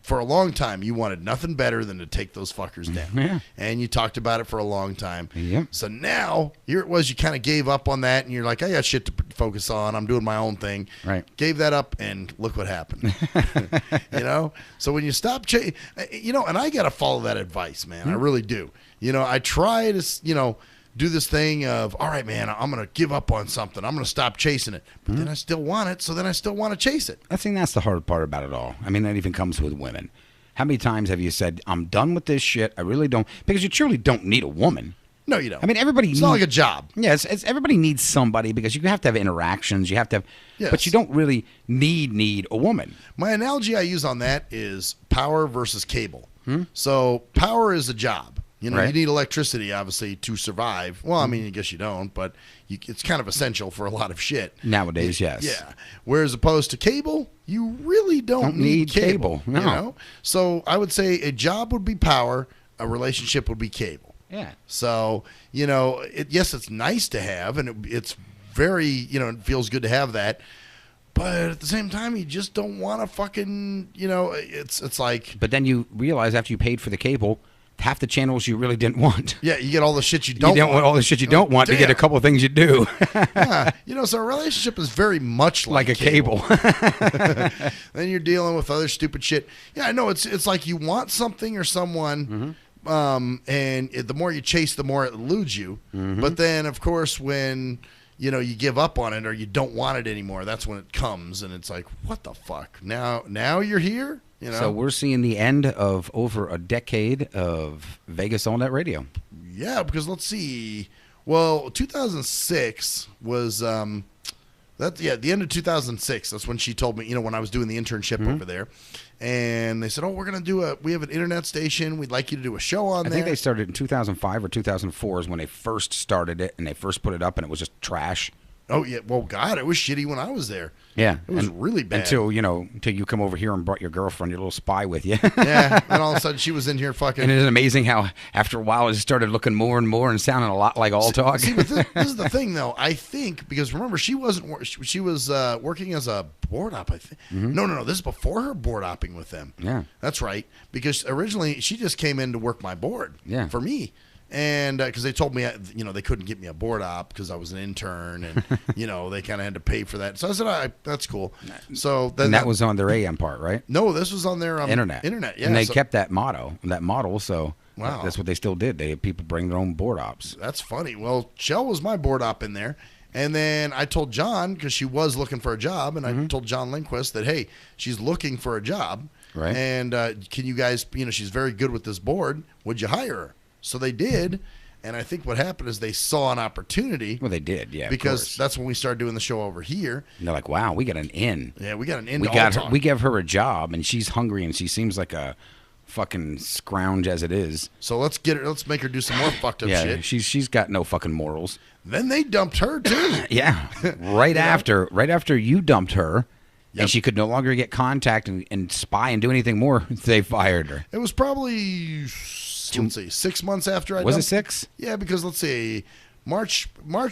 for a long time you wanted nothing better than to take those fuckers down. Yeah. And you talked about it for a long time. Yeah. So now here it was, you kind of gave up on that, and you're like, I got shit to focus on. I'm doing my own thing. Right. Gave that up, and look what happened. So when you stop and I got to follow that advice, man. I really do. I try to, do this thing of, all right, man, I'm going to give up on something. I'm going to stop chasing it. But then I still want it, so then I still want to chase it. I think that's the hard part about it all. I mean, that even comes with women. How many times have you said, I'm done with this shit, I really don't, because you truly don't need a woman. No, you don't. I mean, everybody It's not like a job. Yes, everybody needs somebody because you have to have interactions. You have to have, but you don't really need a woman. My analogy I use on that is power versus cable. So power is a job. You know, Right. you need electricity, obviously, to survive. Well, I mean, I guess you don't, but it's kind of essential for a lot of shit. Nowadays, yes. Yeah. Whereas opposed to cable, you really don't need cable. No. You know? So I would say a job would be power, a relationship would be cable. Yeah. So, you know, yes, it's nice to have, and it's very, you know, it feels good to have that. But at the same time, you just don't want to fucking, you know, it's like. But then you realize after you paid for the cable, half the channels you really didn't want. Yeah, you get all the shit you don't want. All the shit you don't want to get a couple of things you do. Yeah, you know, so a relationship is very much like a cable. Then you're dealing with other stupid shit. Yeah, I know it's like you want something or someone, and the more you chase, the more it eludes you. But then, of course, when you know you give up on it or you don't want it anymore, that's when it comes, and it's like, what the fuck? Now you're here. You know? So we're seeing the end of over a decade of Vegas All Net Radio. Yeah, because let's see. Well, 2006 was the end of 2006. That's when she told me, you know, when I was doing the internship over there. And they said, "Oh, we're going to we have an internet station. We'd like you to do a show on there." I think they started in 2005 or 2004 is when they first started it, and they first put it up, and it was just trash. Oh, yeah. Well, God, it was shitty when I was there. Yeah. It was really bad. Until you come over here and brought your girlfriend, your little spy with you. Yeah. And all of a sudden she was in here fucking. And isn't it amazing how after a while it just started looking more and more and sounding a lot like All Talk? See, but this is the thing, though. I think, because remember, she was working as a board op, I think. No. This is before her board opping with them. Yeah. That's right. Because originally she just came in to work my board for me. And because they told me, you know, they couldn't get me a board op because I was an intern, and you know they kind of had to pay for that. So I said, "That's cool." So then that was on their AM part, right? No, this was on their internet. Yeah, and they kept that model. So wow, that's what they still did. They had people bring their own board ops. That's funny. Well, Shell was my board op in there, and then I told John because she was looking for a job, and I told John Lindquist that hey, she's looking for a job, right? And can you guys, you know, she's very good with this board. Would you hire her? So they did, and I think what happened is they saw an opportunity. Well, they did, yeah. Because that's when we started doing the show over here. And they're like, "Wow, we got an in." Yeah, we got an in. We gave her a job, and she's hungry, and she seems like a fucking scrounge as it is. So let's make her do some more fucked up shit. She's got no fucking morals. Then they dumped her too. Yeah, right after you dumped her. Yep. And she could no longer get contact and spy and do anything more. They fired her. It was probably, let's see, 6 months after I Was dumped. it 6? Yeah, because let's see, March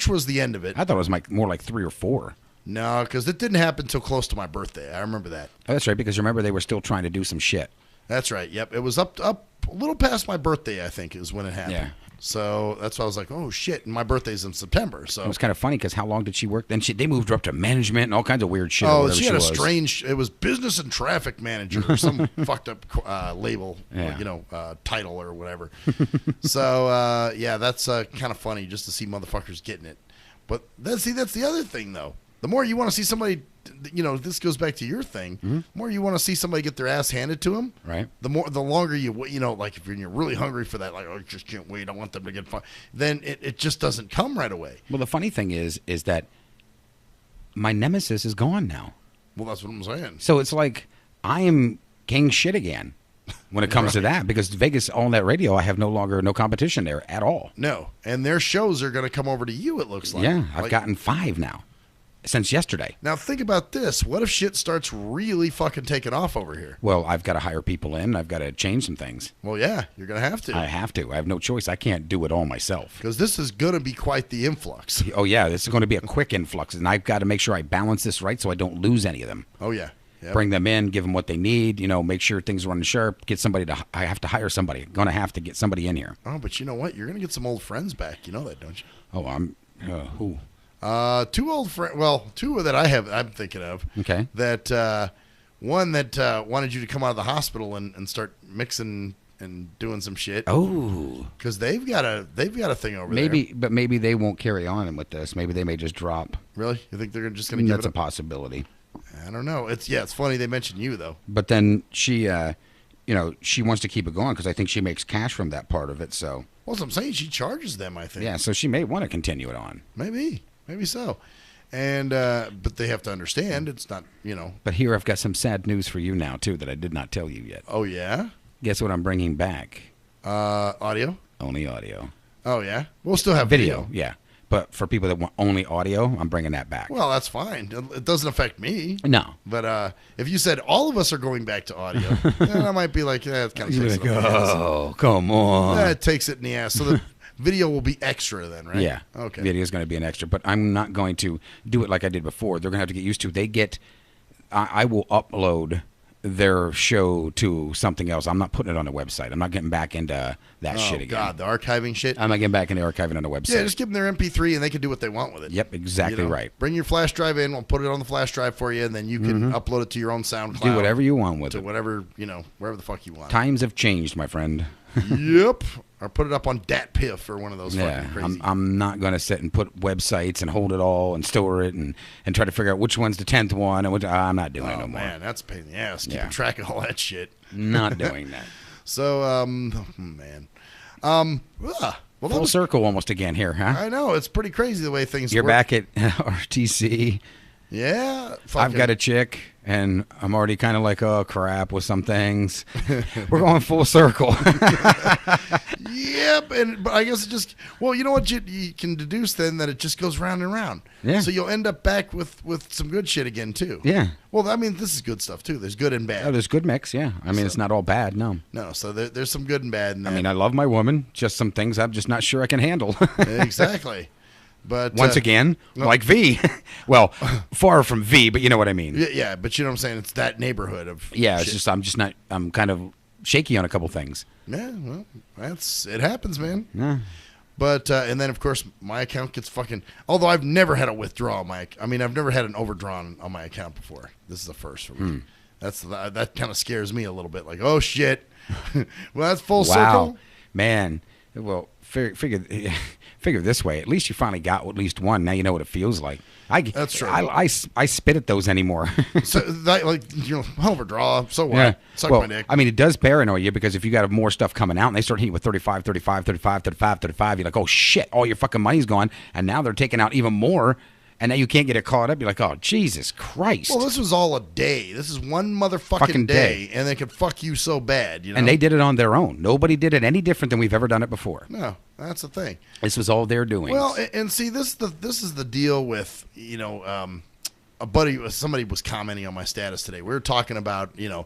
was the end of it. I thought it was more like 3 or 4. No, because it didn't happen until close to my birthday. I remember that. Oh, that's right, because remember they were still trying to do some shit. That's right. Yep, it was up a little past my birthday, I think, is when it happened. Yeah. So that's why I was like, oh, shit. And my birthday's in September. So it was kind of funny because how long did she work? Then they moved her up to management and all kinds of weird shit. Oh, she had a strange, it was business and traffic manager or some fucked up label, or, you know, title or whatever. So, yeah, that's kind of funny just to see motherfuckers getting it. But that's the other thing, though. The more you want to see somebody, you know, this goes back to your thing. The more you want to see somebody get their ass handed to them, right? The longer you know, like if you're really hungry for that, like, oh, I just can't wait, I want them to get fun. Then it just doesn't come right away. Well, the funny thing is that my nemesis is gone now. Well, that's what I'm saying. So it's like I am king shit again when it comes to that, because Vegas All Net Radio, I have no competition there at all. No, and their shows are going to come over to you. It looks like. Yeah, I've gotten 5 now. Since yesterday. Now think about this. What if shit starts really fucking taking off over here? Well, I've got to hire people in. I've got to change some things. Well, yeah, you're going to have to. I have to. I have no choice. I can't do it all myself. Because this is going to be quite the influx. Oh, yeah. This is going to be a quick influx. And I've got to make sure I balance this right so I don't lose any of them. Oh, yeah. Yep. Bring them in, give them what they need, you know, make sure things are running sharp, I have to hire somebody. Going to have to get somebody in here. Oh, but you know what? You're going to get some old friends back. You know that, don't you? Oh, who? 2 old friends. Well, 2 that I'm thinking of. Okay. That one that wanted you to come out of the hospital and start mixing and doing some shit. Oh, because they've got a thing over there. But maybe they won't carry on with this. Maybe they may just drop. Really? You think they're just going to give That's it a possibility. I don't know. It's funny they mentioned you though. But then she, she wants to keep it going because I think she makes cash from that part of it. So. Well, as I'm saying, she charges them. I think. Yeah, so she may want to continue it on. Maybe so. And but they have to understand it's not, But here I've got some sad news for you now too that I did not tell you yet. Oh yeah. Guess what I'm bringing back? Audio. Only audio. Oh yeah. We'll still have video. Yeah. But for people that want only audio, I'm bringing that back. Well, that's fine. It doesn't affect me. No. But if you said all of us are going back to audio, then I might be like, yeah, it kind of takes it in the ass. Oh, come on. Yeah, it takes it in the ass. So the video will be extra then, right? Yeah. Okay. Video is going to be an extra, but I'm not going to do it like I did before. They're going to have to get used to. I will upload their show to something else. I'm not putting it on the website. I'm not getting back into that shit again. God, the archiving shit. I'm not getting back into archiving on the website. Yeah, just give them their MP3 and they can do what they want with it. Yep, exactly right. Bring your flash drive in. We'll put it on the flash drive for you, and then you can upload it to your own SoundCloud. Do whatever you want with to it. whatever, wherever the fuck you want. Times have changed, my friend. Yep. Or put it up on DatPiff or one of those fucking crazy. I'm not going to sit and put websites and hold it all and store it and try to figure out which one's the 10th one. And I'm not doing it no more. Man, that's a pain in the ass. Keeping track of all that shit. Not doing that. So, man. Well, Full circle almost again here, huh? I know. It's pretty crazy the way things You're work. back at RTC. Yeah. I've got a chick, and I'm already kind of like, oh, crap with some things. We're going full circle. Yep. But I guess it just, well, you know what? You can deduce then that it just goes round and round. Yeah. So you'll end up back with some good shit again, too. Yeah. Well, I mean, this is good stuff, too. There's good and bad. Oh, there's good mix, yeah. I mean, it's not all bad, no. No, so there's some good and bad in that. I mean, I love my woman. Just some things I'm just not sure I can handle. Exactly. But once again, like V. Well, far from V, but you know what I mean. Yeah, but you know what I'm saying? It's that neighborhood of Yeah, shit. it's just I'm kind of shaky on a couple things. Yeah, well, it happens, man. Yeah. But and then of course my account gets fucking. Although I've never had a withdrawal on my. I mean, I've never had an overdrawn on my account before. This is the first for me. That kind of scares me a little bit. Like, oh shit. Well, that's full circle. Man. Well, figure this way. At least you finally got at least one. Now you know what it feels like. That's true. I spit at those anymore. So that, like, overdraw. So what? Yeah. Suck Well, my dick. I mean, it does paranoid you because if you got more stuff coming out and they start hitting with 35, you're like, oh shit, all your fucking money's gone. And now they're taking out even more. And now you can't get it caught up. You're like, oh, Jesus Christ. Well, this was all a day. This is one motherfucking Fucking day. and they could fuck you so bad. And they did it on their own. Nobody did it any different than we've ever done it before. No, that's the thing. This was all their doing. Well, and see, this is the deal with, somebody was commenting on my status today. We were talking about, the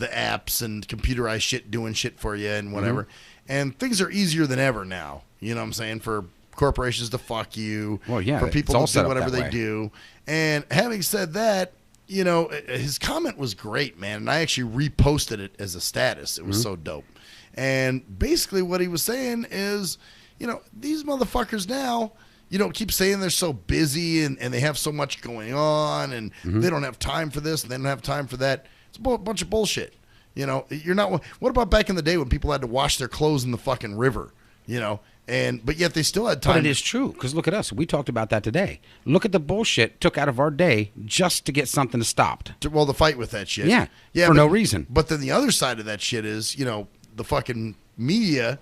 apps and computerized shit doing shit for you and whatever. And things are easier than ever now. You know what I'm saying? For corporations to fuck you. Well, yeah, for people it's all to do whatever set up that they way. do. And having said that, his comment was great, man. And I actually reposted it as a status. It was so dope. And basically what he was saying is, these motherfuckers now, keep saying they're so busy and they have so much going on and they don't have time for this and they don't have time for that. It's a bunch of bullshit. You're not. What about back in the day when people had to wash their clothes in the fucking river? But yet they still had time. But it is true, because look at us. We talked about that today. Look at the bullshit took out of our day just to get something stopped. Well, the fight with that shit. Yeah, for no reason. But then the other side of that shit is, the fucking media,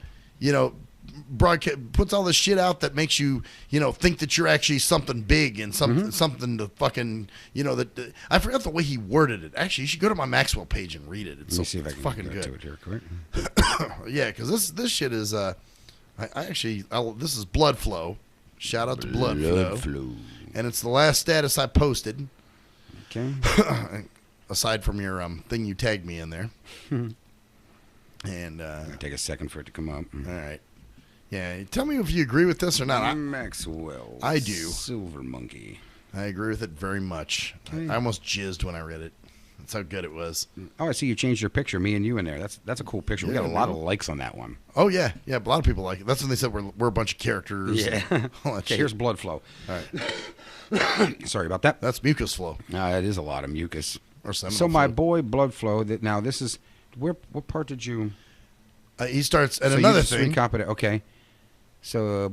puts all this shit out that makes you, think that you're actually something big and something to fucking, that I forgot the way he worded it. Actually, you should go to my Maxwell page and read it. It's Let me so see if I can fucking get good. to it here, correct? Yeah, because this shit is this is Blood Flow. Shout out to Blood Flow. And it's the last status I posted. Okay. Aside from your thing you tagged me in there. And take a second for it to come up. All right. Yeah, tell me if you agree with this or not. Maxwell. I do. Silver Monkey. I agree with it very much. Okay. I almost jizzed when I read it. That's how good it was. Oh, I see you changed your picture, me and you in there. That's a cool picture. We got a lot of likes on that one. Oh, yeah. Yeah, a lot of people like it. That's when they said we're a bunch of characters. Yeah. Okay, here's Blood Flow. All right. Sorry about that. That's mucus flow. It is a lot of mucus. Or so my boy Blood Flow, now this is, what part did you... He starts, and So another you just thing. recop it. Okay. So,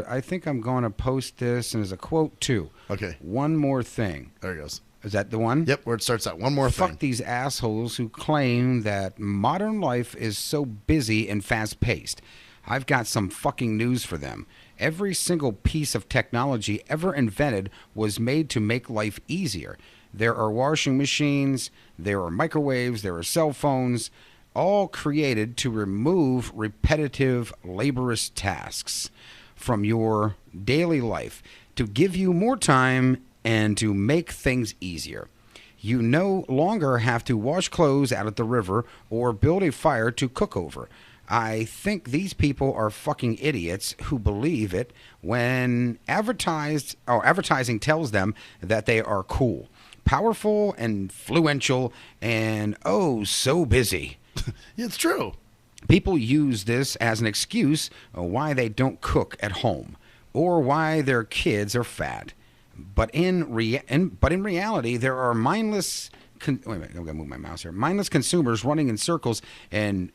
I think I'm going to post this, and there's a quote too. Okay. One more thing. There it goes. Is that the one? Yep, where it starts out. One more thing. Fuck these assholes who claim that modern life is so busy and fast-paced. I've got some fucking news for them. Every single piece of technology ever invented was made to make life easier. There are washing machines, there are microwaves, there are cell phones, all created to remove repetitive, laborious tasks from your daily life, to give you more time and to make things easier. You no longer have to wash clothes out at the river or build a fire to cook over. I think these people are fucking idiots who believe it when advertising tells them that they are cool, powerful, influential, and oh, so busy. It's true. People use this as an excuse why they don't cook at home or why their kids are fat. But in reality, there are mindless. Wait a minute, I'm gonna move my mouse here. Mindless consumers running in circles and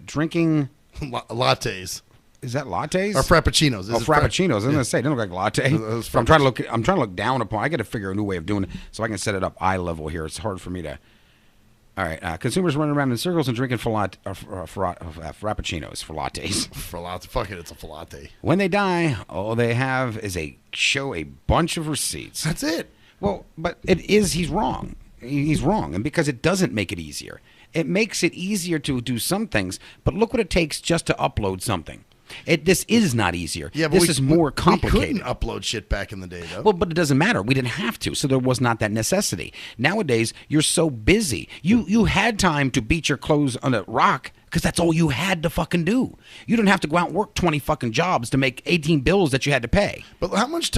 drinking lattes. Is that lattes or frappuccinos? Frappuccinos. I was gonna say they don't look like latte. I'm trying to look down upon. I got to figure a new way of doing it so I can set it up eye level here. It's hard for me to. All right, consumers running around in circles and drinking frappuccinos for lattes. For latte, fuck it, it's a latte. When they die, all they have is a bunch of receipts. That's it. Well, but he's wrong. He's wrong, and because it doesn't make it easier. It makes it easier to do some things, but look what it takes just to upload something. This is not easier. Yeah, but this is more complicated. We couldn't upload shit back in the day, though. Well, but it doesn't matter. We didn't have to, so there was not that necessity. Nowadays, you're so busy. You had time to beat your clothes on a rock because that's all you had to fucking do. You didn't have to go out and work 20 fucking jobs to make 18 bills that you had to pay. But how much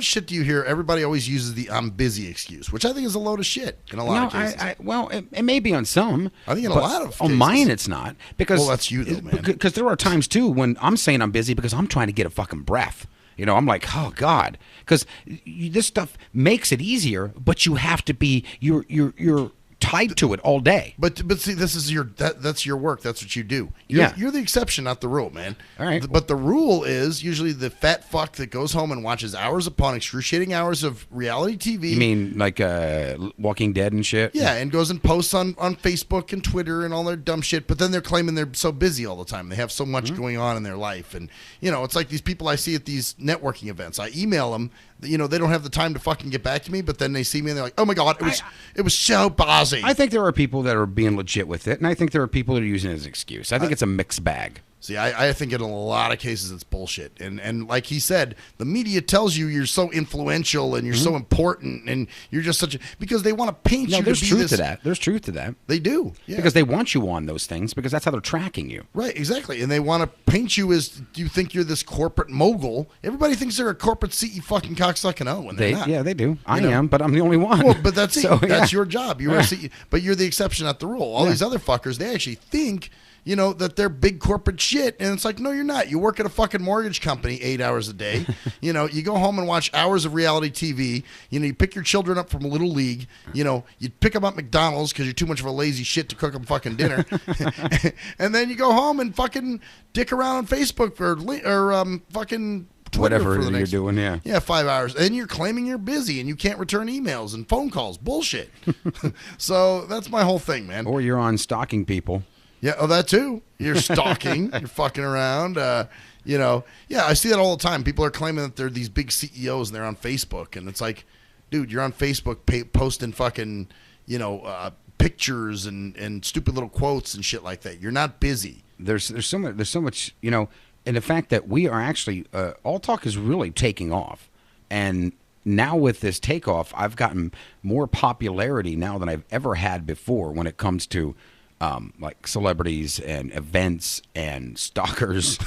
shit do you hear? Everybody always uses the "I'm busy" excuse, which I think is a load of shit in a lot of cases. Well, it may be on some. I think in a lot of cases. On mine, it's not. Because, well, that's you, though, man. Because there are times, too, when I'm saying I'm busy because I'm trying to get a fucking breath. You know, I'm like, oh, God. Because this stuff makes it easier, but you have to be, you're tied to it all day. But see, this is that's your work. That's what you do. You're the exception, not the rule, man. All right. But the rule is usually the fat fuck that goes home and watches hours upon excruciating hours of reality TV. You mean like Walking Dead and shit? Yeah, and goes and posts on Facebook and Twitter and all their dumb shit. But then they're claiming they're so busy all the time. They have so much going on in their life. And, it's like these people I see at these networking events. I email them. They don't have the time to fucking get back to me, but then they see me and they're like, oh my God, it was so busy. I think there are people that are being legit with it, and I think there are people that are using it as an excuse. I think it's a mixed bag. See, I think in a lot of cases it's bullshit. And like he said, the media tells you you're so influential and you're so important and you're just such a... Because they want to paint you to be this... There's truth to that. There's truth to that. They do. Yeah. Because they want you on those things because that's how they're tracking you. Right, exactly. And they want to paint you as... You think you're this corporate mogul. Everybody thinks they're a corporate CEO fucking cocksucking O, and they're not. Yeah, they do. I am, but I'm the only one. Well, but that's it. That's your job. You're a CEO, but you're the exception, not the rule. All these other fuckers, they actually think... that they're big corporate shit. And it's like, no, you're not. You work at a fucking mortgage company 8 hours a day. You go home and watch hours of reality TV. You pick your children up from Little League. You pick them up McDonald's because you're too much of a lazy shit to cook them fucking dinner. And then you go home and fucking dick around on Facebook or fucking Twitter whatever for the next, you're doing, yeah. Yeah, 5 hours. And you're claiming you're busy and you can't return emails and phone calls. Bullshit. So that's my whole thing, man. Or you're on stalking people. Yeah, that too. You're stalking. You're fucking around. Yeah, I see that all the time. People are claiming that they're these big CEOs and they're on Facebook, and it's like, dude, you're on Facebook posting fucking, pictures and stupid little quotes and shit like that. You're not busy. There's so much, and the fact that we are actually All Talk is really taking off, and now with this takeoff, I've gotten more popularity now than I've ever had before when it comes to. Like celebrities and events and stalkers,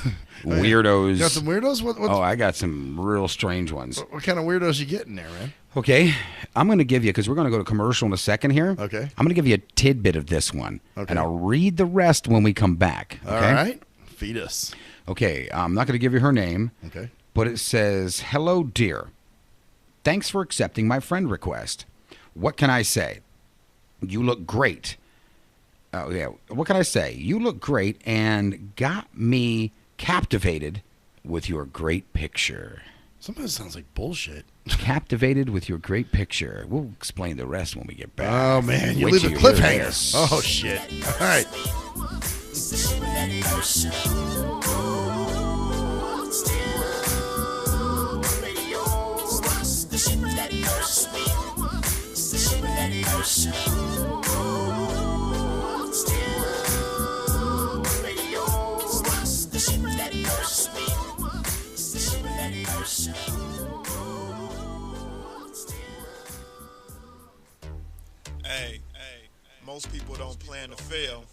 weirdos. You got some weirdos? I got some real strange ones. What kind of weirdos you getting there, man? Okay, I'm going to give you, because we're going to go to commercial in a second here. Okay. I'm going to give you a tidbit of this one. Okay. And I'll read the rest when we come back. Okay? All right. Feed us. Okay, I'm not going to give you her name. Okay. But it says, hello, dear. Thanks for accepting my friend request. What can I say? You look great. Oh, yeah. What can I say? You look great and got me captivated with your great picture. Sometimes it sounds like bullshit. Captivated with your great picture. We'll explain the rest when we get back. Oh, man. You Wait leave till a you hear cliffhanger. this. Oh, shit. All right. Hey, most people don't plan to fail,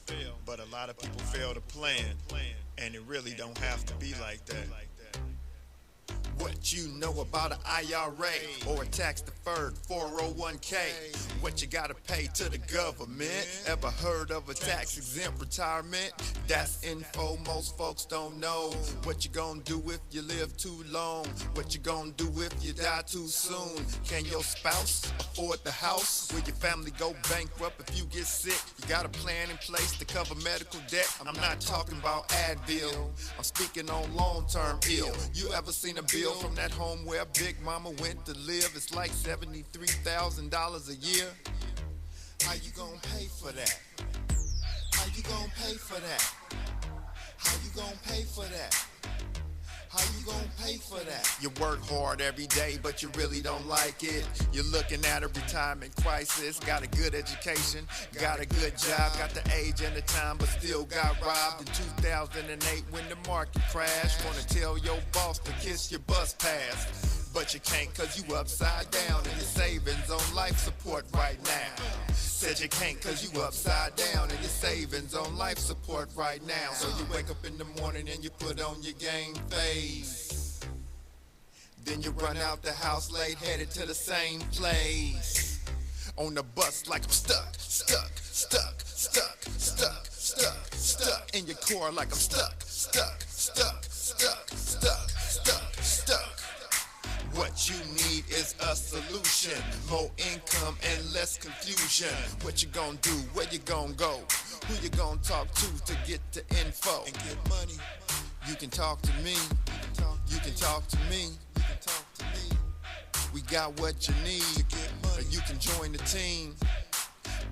but a lot of people fail to plan, and it really don't have to be like that. What you know about an IRA or a tax-deferred 401k? What you gotta pay to the government? Ever heard of a tax-exempt retirement? That's info most folks don't know. What you gonna do if you live too long? What you gonna do if you die too soon? Can your spouse afford the house? Will your family go bankrupt if you get sick? You got a plan in place to cover medical debt? I'm not talking about Advil. I'm speaking on long-term ill. You ever seen a bill from that home where Big Mama went to live? It's like $73,000 a year. How you gonna pay for that? How you gonna pay for that? How you gonna pay for that? How you gonna pay for that? You work hard every day, but you really don't like it. You're looking at a retirement crisis. Got a good education, got a good job, got the age and the time, but still got robbed in 2008 when the market crashed. Wanna tell your boss to kiss your bus pass, but you can't cause you upside down and your savings on life support right now. Said you can't cause you upside down and your savings on life support right now. So you wake up in the morning and you put on your game face. Then you run out the house late, headed to the same place. On the bus like I'm stuck in your car like I'm stuck. What you need is a solution, more income and less confusion. What you gonna do, where you gonna go, who you gonna talk to get the info and get money. You can talk to me, you can talk to me, we got what you need, or you can join the team.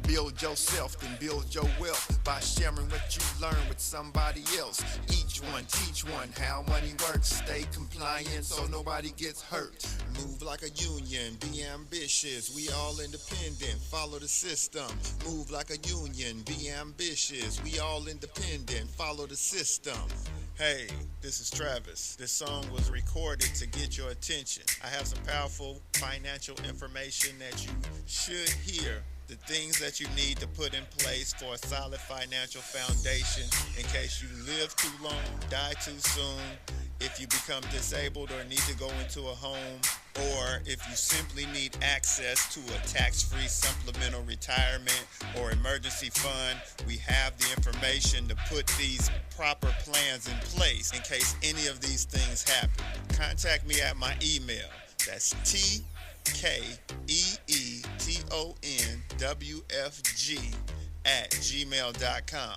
Build yourself, then build your wealth by sharing what you learn with somebody else. Each one, teach one how money works. Stay compliant so nobody gets hurt. Move like a union, be ambitious. We all independent, follow the system. Move like a union, be ambitious. We all independent, follow the system. Hey, this is Travis. This song was recorded to get your attention. I have some powerful financial information that you should hear. The things that you need to put in place for a solid financial foundation in case you live too long, die too soon, if you become disabled or need to go into a home, or if you simply need access to a tax-free supplemental retirement or emergency fund. We have the information to put these proper plans in place in case any of these things happen. Contact me at my email. That's tkeetonwfg@gmail.com.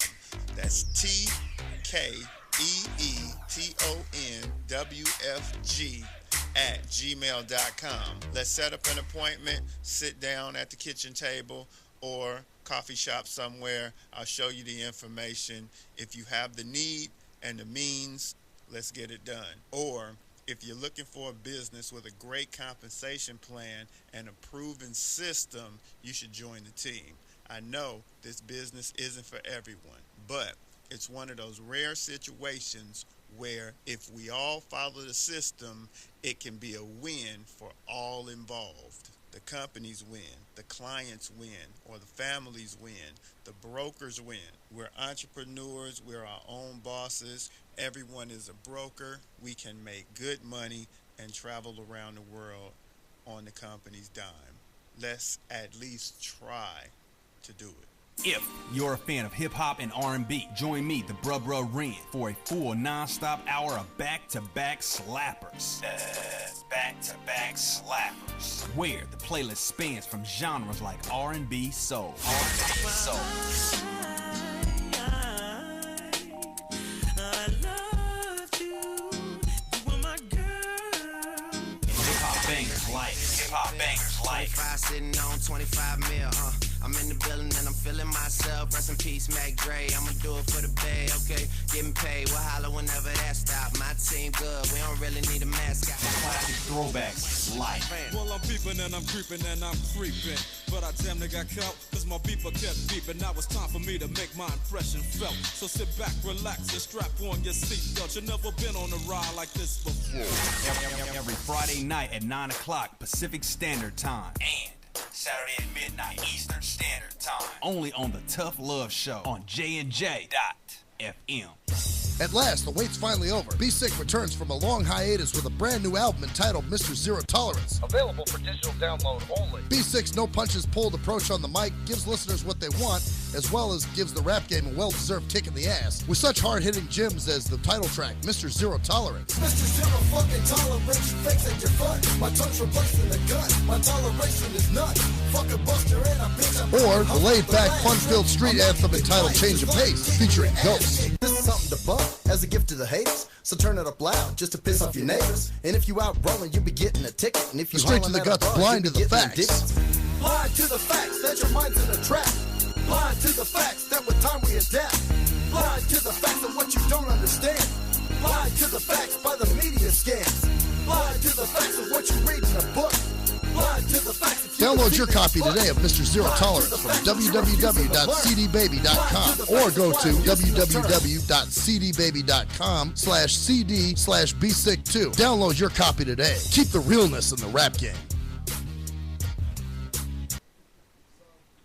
That's tkeetonwfg@gmail.com. Let's set up an appointment, sit down at the kitchen table or coffee shop somewhere. I'll show you the information. If you have the need and the means, let's get it done. Or if you're looking for a business with a great compensation plan and a proven system, you should join the team. I know this business isn't for everyone, but it's one of those rare situations where if we all follow the system, it can be a win for all involved. The companies win, the clients win, or the families win, the brokers win. We're entrepreneurs, we're our own bosses. Everyone is a broker. We can make good money and travel around the world on the company's dime. Let's at least try to do it. If you're a fan of hip-hop and R&B, join me, the Bruh Ren, for a full non-stop hour of back-to-back slappers. Back-to-back slappers. Where the playlist spans from genres like R&B, soul. hip-hop bangers like 25 sitting on 25 mil, I'm in the building and I'm feeling myself. Rest in peace, Mac Dre. I'ma do it for the bay, okay? Getting paid, we'll holler whenever that stop. My team good, we don't really need a mascot. classic throwbacks like. Well, I'm peeping and I'm creeping and I'm creeping. But I damn near got caught, cause my beeper kept beeping. Now it's time for me to make my impression felt. So sit back, relax, and strap on your seatbelt. You've never been on a ride like this before. Every Friday night at 9 o'clock Pacific Standard Time. And Saturday at midnight Eastern Standard Time. Only on the Tough Love Show on JNJ.FM. At last, the wait's finally over. Be Sick returns from a long hiatus with a brand new album entitled Mr. Zero Tolerance. Available for digital download only. Be Sick's no punches pulled approach on the mic gives listeners what they want, as well as gives the rap game a well-deserved kick in the ass. With such hard-hitting gems as the title track, Mr. Zero Tolerance. Mr. Zero fucking tolerance, you fakes at your fun. My tongue's replacing the gun. My toleration is none. Fuck a buster and a bitch. Or the laid-back, fun-filled street anthem entitled Change of Pace, featuring Ghost. This is something to bump as a gift to the haters. So turn it up loud just to piss off your neighbors. And if you out rolling, you'll be getting a ticket. And if you Straight to the guts, blind to the facts. Blind to the facts that your mind's in a trap. Blind to the facts that with time we adapt. Blind to the facts of what you don't understand. Blind to the facts by the media scans. Blind to the facts of what you read in a book. Blind to the facts. Download your copy today of Mr. Zero Tolerance from www.cdbaby.com or go to www.cdbaby.com/cd/bsick2. Download your copy today. Keep the realness in the rap game.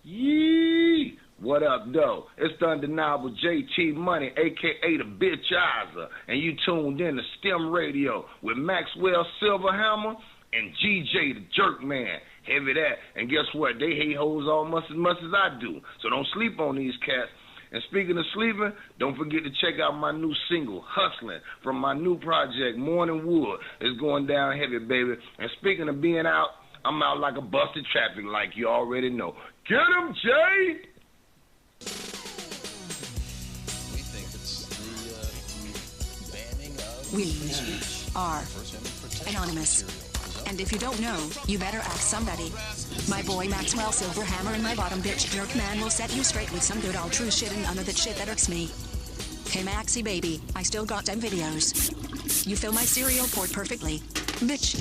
Yee! What up, though? It's the undeniable JT Money, a.k.a. the Bitchizer, and you tuned in to STIM Radio with Maxwell Silverhammer and GJ the Jerk Man. Heavy that. And guess what? They hate hoes almost as much as I do. So don't sleep on these cats. And speaking of sleeping, don't forget to check out my new single, Hustling, from my new project, Morning Wood. It's going down heavy, baby. And speaking of being out, I'm out like a busted traffic like you already know. Get him, Jay! We think it's the banning of We are anonymous. And if you don't know, you better ask somebody. My boy Maxwell Silverhammer and my bottom bitch Jerk Man will set you straight with some good old true shit and none of that shit that irks me. Hey Maxie baby, I still got them videos. You fill my cereal port perfectly. Bitch.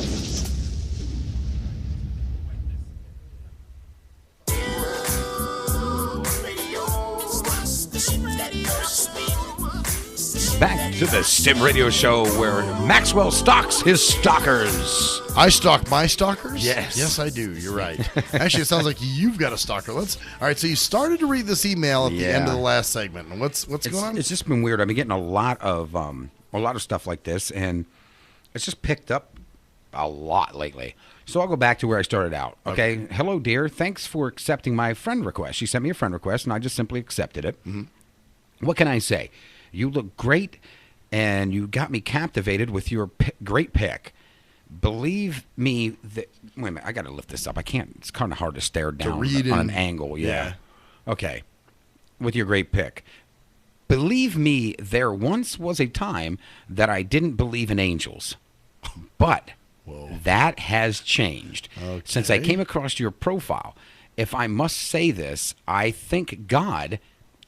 Back to the STIM Radio Show where Maxwell stalks his stalkers. I stalk my stalkers? Yes. Yes, I do. You're right. Actually, it sounds like you've got a stalker. All right, so you started to read this email at the end of the last segment. And what's going on? It's just been weird. I've been getting a lot of stuff like this, and it's just picked up a lot lately. So I'll go back to where I started out. Okay. Hello, dear. Thanks for accepting my friend request. She sent me a friend request, and I just simply accepted it. Mm-hmm. What can I say? You look great, and you got me captivated with your great pick. Believe me, wait a minute, I got to lift this up. I can't. It's kind of hard to stare down on an angle. Yeah. Okay. With your great pick. Believe me, there once was a time that I didn't believe in angels, but that has changed since I came across your profile. If I must say this, I think God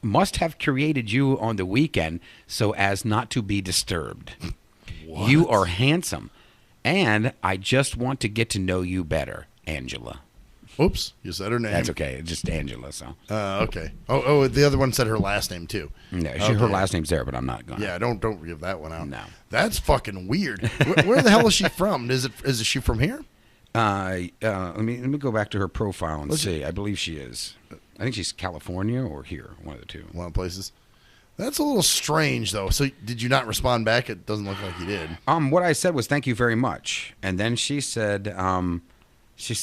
must have created you on the weekend so as not to be disturbed. You are handsome, and I just want to get to know you better, Angela. Oops, you said her name. That's okay. It's just Angela, so. Okay. Oh, the other one said her last name, too. No, her last name's there, but I'm not going to. Yeah, don't give that one out. No. That's fucking weird. Where the hell is she from? Is she from here? Let me go back to her profile and see. I believe she is. I think she's California or here, one of the two. One of the places. That's a little strange, though. So did you not respond back? It doesn't look like you did. What I said was thank you very much, and then she said she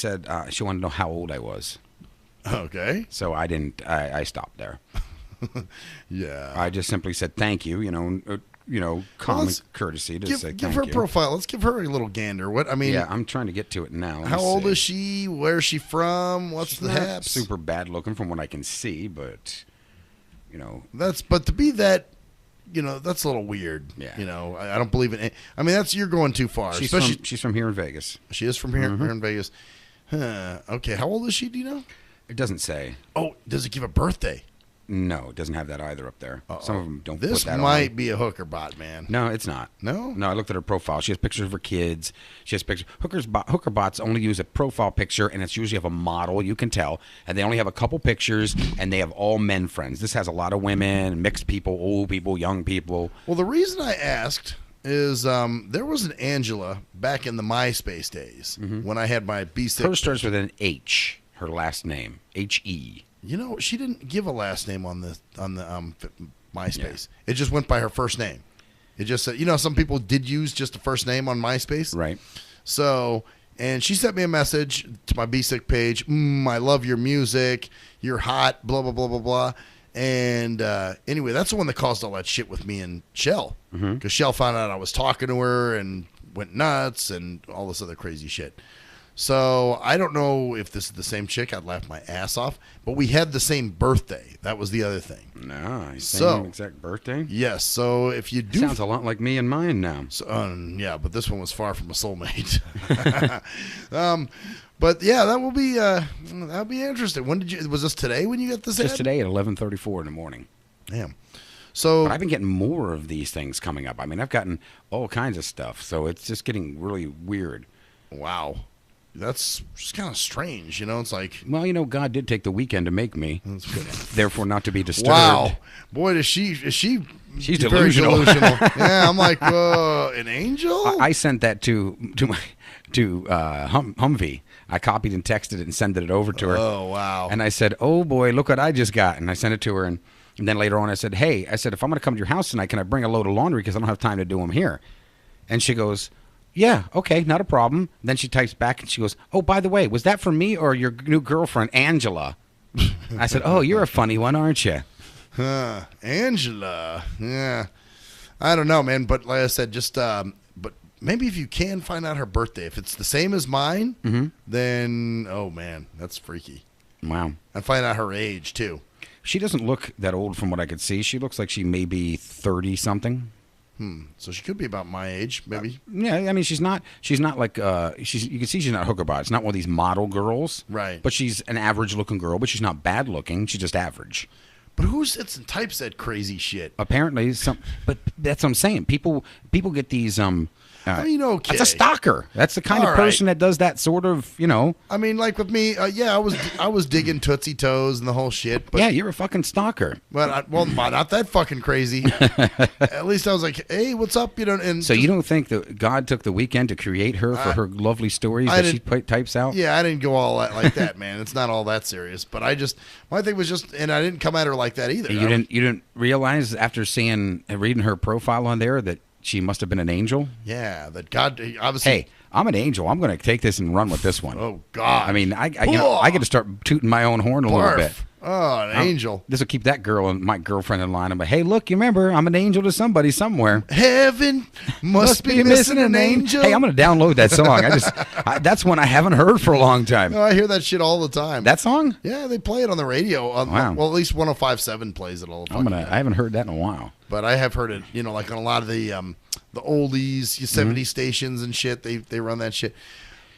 wanted to know how old I was. Okay. So I didn't. I stopped there. Yeah. I just simply said thank you. Common courtesy to say thank you. Give her a profile. Let's give her a little gander. Yeah, I'm trying to get to it now. How old is she? Where's she from? What's the haps? Super bad looking from what I can see, but But to be that, that's a little weird. Yeah. I don't believe in it. I mean, you're going too far. She's from here in Vegas. She is from here in Vegas. Huh. Okay, how old is she, do you know? It doesn't say. Oh, does it give a birthday? No, it doesn't have that either up there. Some of them don't put This that might on. be a hooker bot, man. No, it's not. No? No, I looked at her profile. She has pictures of her kids. She has pictures. Hooker bots only use a profile picture, and it's usually of a model, you can tell. And they only have a couple pictures, and they have all men friends. This has a lot of women, mixed people, old people, young people. Well, the reason I asked is there was an Angela back in the MySpace days when I had my B6. Hers starts with an H, her last name, H-E. You know, she didn't give a last name on the MySpace. Yeah. It just went by her first name. It just said, you know, some people did use just the first name on MySpace. Right. So, and she sent me a message to my B6 page. I love your music. You're hot, blah, blah, blah, blah, blah. And anyway, that's the one that caused all that shit with me and Shell. Because Shell found out I was talking to her and went nuts and all this other crazy shit. So I don't know if this is the same chick. I'd laugh my ass off. But we had the same birthday. That was the other thing. Nice. Same exact birthday? Yes. So if you do... Sounds a lot like me and mine now. So, yeah, but this one was far from a soulmate. But yeah, that will be that'll be interesting. When did you? Was this today when you got this? Just ad? today at 11:34 in the morning. Damn. So but I've been getting more of these things coming up. I mean, I've gotten all kinds of stuff. So it's just getting really weird. Wow. That's just kind of strange, you know. It's like, well, you know, God did take the weekend to make me, therefore not to be disturbed. Wow, boy, is she? She's delusional. Yeah, I'm like, an angel. I sent that to Humvee. I copied and texted it and sent it over to her. Oh wow! And I said, "Oh boy, look what I just got!" And I sent it to her. And then later on, I said, "Hey, if I'm going to come to your house tonight, can I bring a load of laundry because I don't have time to do them here?" And she goes, "Yeah, okay, not a problem." Then she types back and she goes, "Oh, by the way, was that for me or your new girlfriend, Angela?" I said, "Oh, you're a funny one, aren't you?" Angela. Yeah. I don't know, man. But like I said, just but maybe if you can find out her birthday, if it's the same as mine, then oh man, that's freaky. Wow. And find out her age too. She doesn't look that old from what I could see. She looks like she may be 30 something. So she could be about my age, maybe. Yeah, I mean, she's not like, you can see she's not hooker bot. It's not one of these model girls. Right. But she's an average looking girl, but she's not bad looking. She's just average. But who sits and types that crazy shit? Apparently, but that's what I'm saying. People get these, I mean, okay. That's a stalker. That's the kind of person that does that sort of, you know. I mean, like with me, yeah, I was digging Tootsie Toes and the whole shit. But, yeah, you're a fucking stalker. But not that fucking crazy. At least I was like, hey, what's up? You know. And so you don't think that God took the weekend to create her for her lovely stories that she types out? Yeah, I didn't go all like that, man. It's not all that serious. But my thing was just, and I didn't come at her like that either. You didn't realize after reading her profile on there that she must have been an angel? Yeah, that God obviously. Hey, I'm an angel. I'm going to take this and run with this one. Oh, God. I mean, I get to start tooting my own horn a little bit. Oh, an angel. This will keep that girl and my girlfriend in line. I'm like, hey, look, you remember, I'm an angel to somebody somewhere. Heaven must be missing an angel. Hey, I'm going to download that song. That's one I haven't heard for a long time. No, I hear that shit all the time. That song? Yeah, they play it on the radio. Wow. Well, at least 105.7 plays it all the time. I haven't heard that in a while. But I have heard it, you know, like on a lot of the oldies, 70 stations and shit. They run that shit.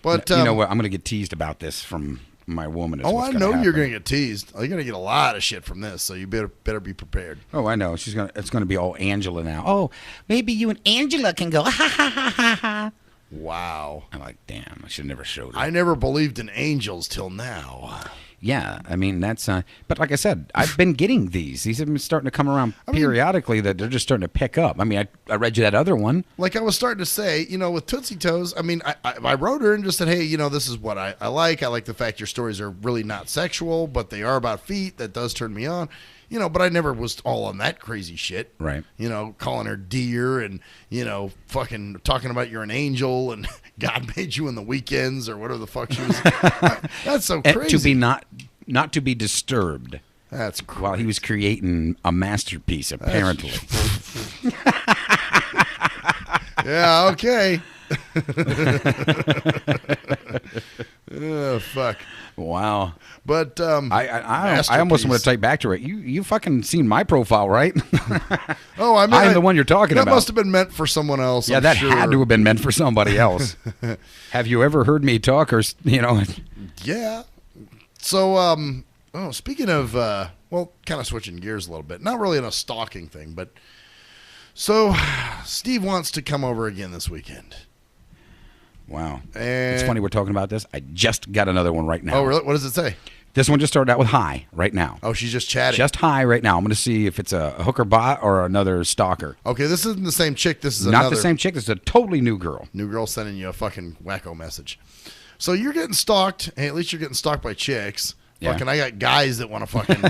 But you know what? I'm going to get teased about this from my woman. Oh, I know you're going to get teased. You're going to get a lot of shit from this, so you better be prepared. Oh, I know. It's going to be all Angela now. Oh, maybe you and Angela can go. Ha ha ha ha ha. Wow. I'm like, damn. I should have never showed her. I never believed in angels till now. Yeah, I mean, that's... but like I said, I've been getting these. These have been starting to come around periodically that they're just starting to pick up. I mean, I read you that other one. Like I was starting to say, you know, with Tootsie Toes, I mean, I wrote her and just said, hey, you know, this is what I like. I like the fact your stories are really not sexual, but they are about feet. That does turn me on. You know, but I never was all on that crazy shit. Right. You know, calling her dear and, you know, fucking talking about you're an angel and God made you in the weekends or whatever the fuck she was. That's so crazy. To be not to be disturbed. That's crazy. While he was creating a masterpiece, apparently. Yeah, okay. Oh, fuck. Wow. But I almost want to type back to her. You fucking seen my profile, right? Oh, I mean, I'm the one you're talking about. That must have been meant for someone else. Yeah, I'm that sure. had to have been meant for somebody else. Have you ever heard me talk or, you know, Yeah. So, speaking of, kind of switching gears a little bit. Not really in a stalking thing, but so Steve wants to come over again this weekend. Wow. And it's funny we're talking about this. I just got another one right now. Oh, really? What does it say? This one just started out with hi right now. Oh, she's just chatting. Just hi right now. I'm going to see if it's a hooker bot or another stalker. Okay, this isn't the same chick. This is not another. The same chick. This is a totally new girl. New girl sending you a fucking wacko message. So you're getting stalked. Hey, at least you're getting stalked by chicks. Yeah. Fucking, I got guys that want to fucking,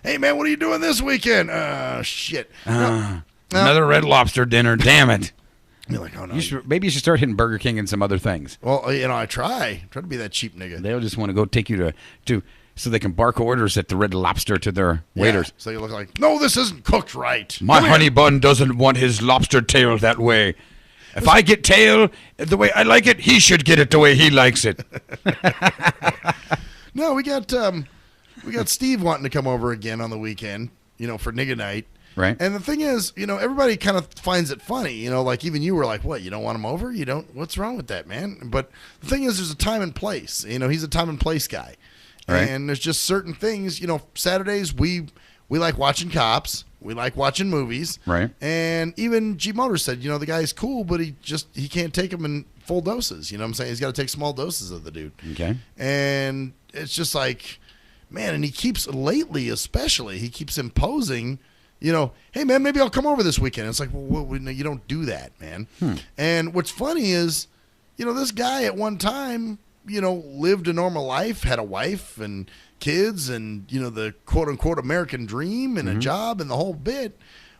hey, man, what are you doing this weekend? Shit. Another Red Lobster dinner. Damn it. You're like, oh, no. Maybe you should start hitting Burger King and some other things. Well, I try to be that cheap nigga. They'll just want to go take you to so they can bark orders at the Red Lobster to their waiters. So you look like, no, this isn't cooked right. My honey bun doesn't want his lobster tail that way. If I get tail the way I like it, he should get it the way he likes it. No, we got Steve wanting to come over again on the weekend, for nigga night. Right. And the thing is, everybody kind of finds it funny, like even you were like, what, you don't want him over? You don't, what's wrong with that, man? But the thing is, there's a time and place, he's a time and place guy. Right. And there's just certain things, Saturdays we like watching cops. We like watching movies. Right. And even G Motor said, the guy's cool, but he can't take them in full doses. You know what I'm saying? He's got to take small doses of the dude. Okay. And it's just like, man, and he keeps imposing, hey, man, maybe I'll come over this weekend. It's like, well, no, you don't do that, man. And what's funny is, this guy at one time, lived a normal life, had a wife and kids and, the quote-unquote American dream and a job and the whole bit.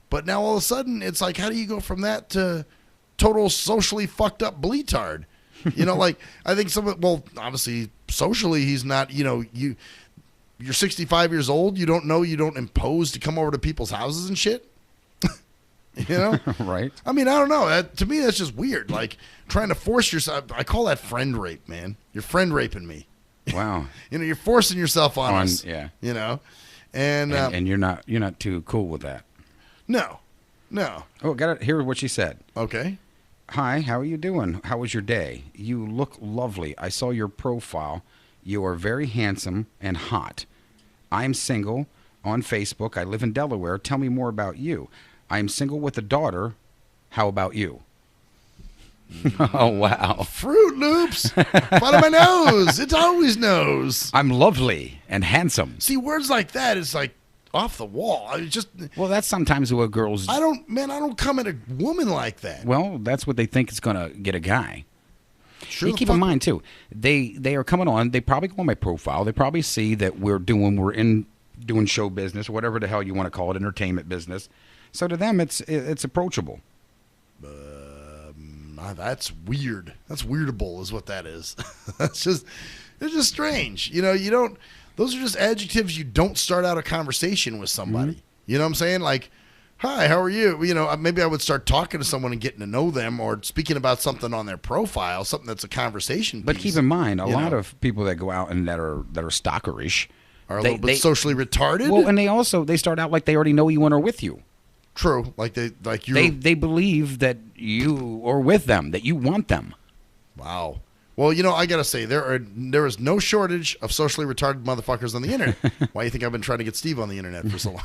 But now all of a sudden, it's like, how do you go from that to total socially fucked up bleatard? Like, I think obviously, socially, he's not, you're 65 years old. You don't impose to come over to people's houses and shit. Right. I mean, I don't know. To me, that's just weird. Like, trying to force yourself. I call that friend rape, man. You're friend raping me. Wow. You're forcing yourself on us. Yeah. And you're not too cool with that. No. Oh, got to hear what she said. Okay. Hi, how are you doing? How was your day? You look lovely. I saw your profile. You are very handsome and hot. I'm single on Facebook. I live in Delaware. Tell me more about you. I'm single with a daughter. How about you? Oh, wow. Fruit Loops. Follow my nose. It's always nose. I'm lovely and handsome. See, words like that is like off the wall. Well, that's sometimes what girls... I don't come at a woman like that. Well, that's what they think is going to get a guy. Sure. Keep in mind, too, they are coming on. They probably go on my profile. They probably see that we're doing show business, whatever the hell you want to call it, entertainment business. So to them, it's approachable. That's weird. That's weirdable is what that is. It's just strange. You don't, those are just adjectives you don't start out a conversation with somebody. Mm-hmm. You know what I'm saying? Like, hi, how are you? Maybe I would start talking to someone and getting to know them or speaking about something on their profile, something that's a conversation piece. But keep in mind, a lot of people that go out and that are stalkerish are a little bit socially retarded. Well, and they start out like they already know you and are with you. True. They believe that you are with them, that you want them. Wow. Well, I got to say, there is no shortage of socially retarded motherfuckers on the internet. Why do you think I've been trying to get Steve on the internet for so long?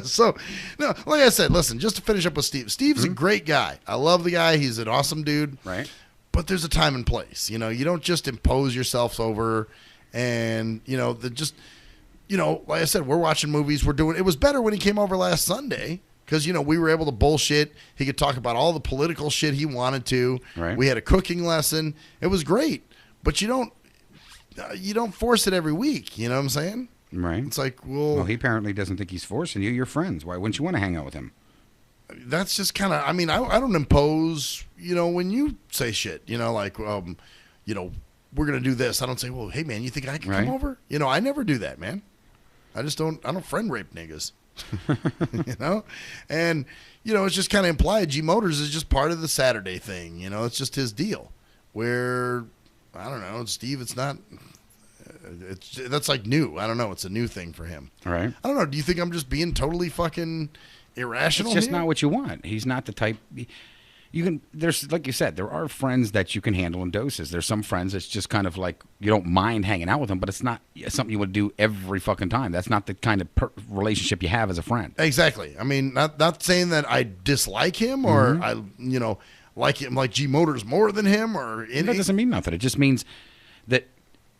So, no, like I said, listen, just to finish up with Steve. Steve's a great guy. I love the guy. He's an awesome dude. Right. But there's a time and place. You don't just impose yourself over and, like I said, we're watching movies. It was better when he came over last Sunday because, we were able to bullshit. He could talk about all the political shit he wanted to. Right. We had a cooking lesson. It was great. But you don't force it every week. You know what I'm saying? Right. It's like, well, he apparently doesn't think he's forcing you. You're friends. Why wouldn't you want to hang out with him? That's just kind of, I don't impose, when you say shit, like, we're going to do this. I don't say, well, hey, man, you think I can come over? I never do that, man. I don't friend rape niggas, and, it's just kind of implied G Motors is just part of the Saturday thing. It's just his deal where, I don't know, Steve, it's not, that's like new. I don't know. It's a new thing for him. All right. I don't know. Do you think I'm just being totally fucking irrational? It's just not what you want. He's not the type. there's, like you said, there are friends that you can handle in doses. There's some friends that's just kind of like, you don't mind hanging out with them, but it's not something you would do every fucking time. That's not the kind of relationship you have as a friend. Exactly. I mean, not saying that I dislike him or I, like him, like G Motors more than him or anything. That doesn't mean nothing. It just means that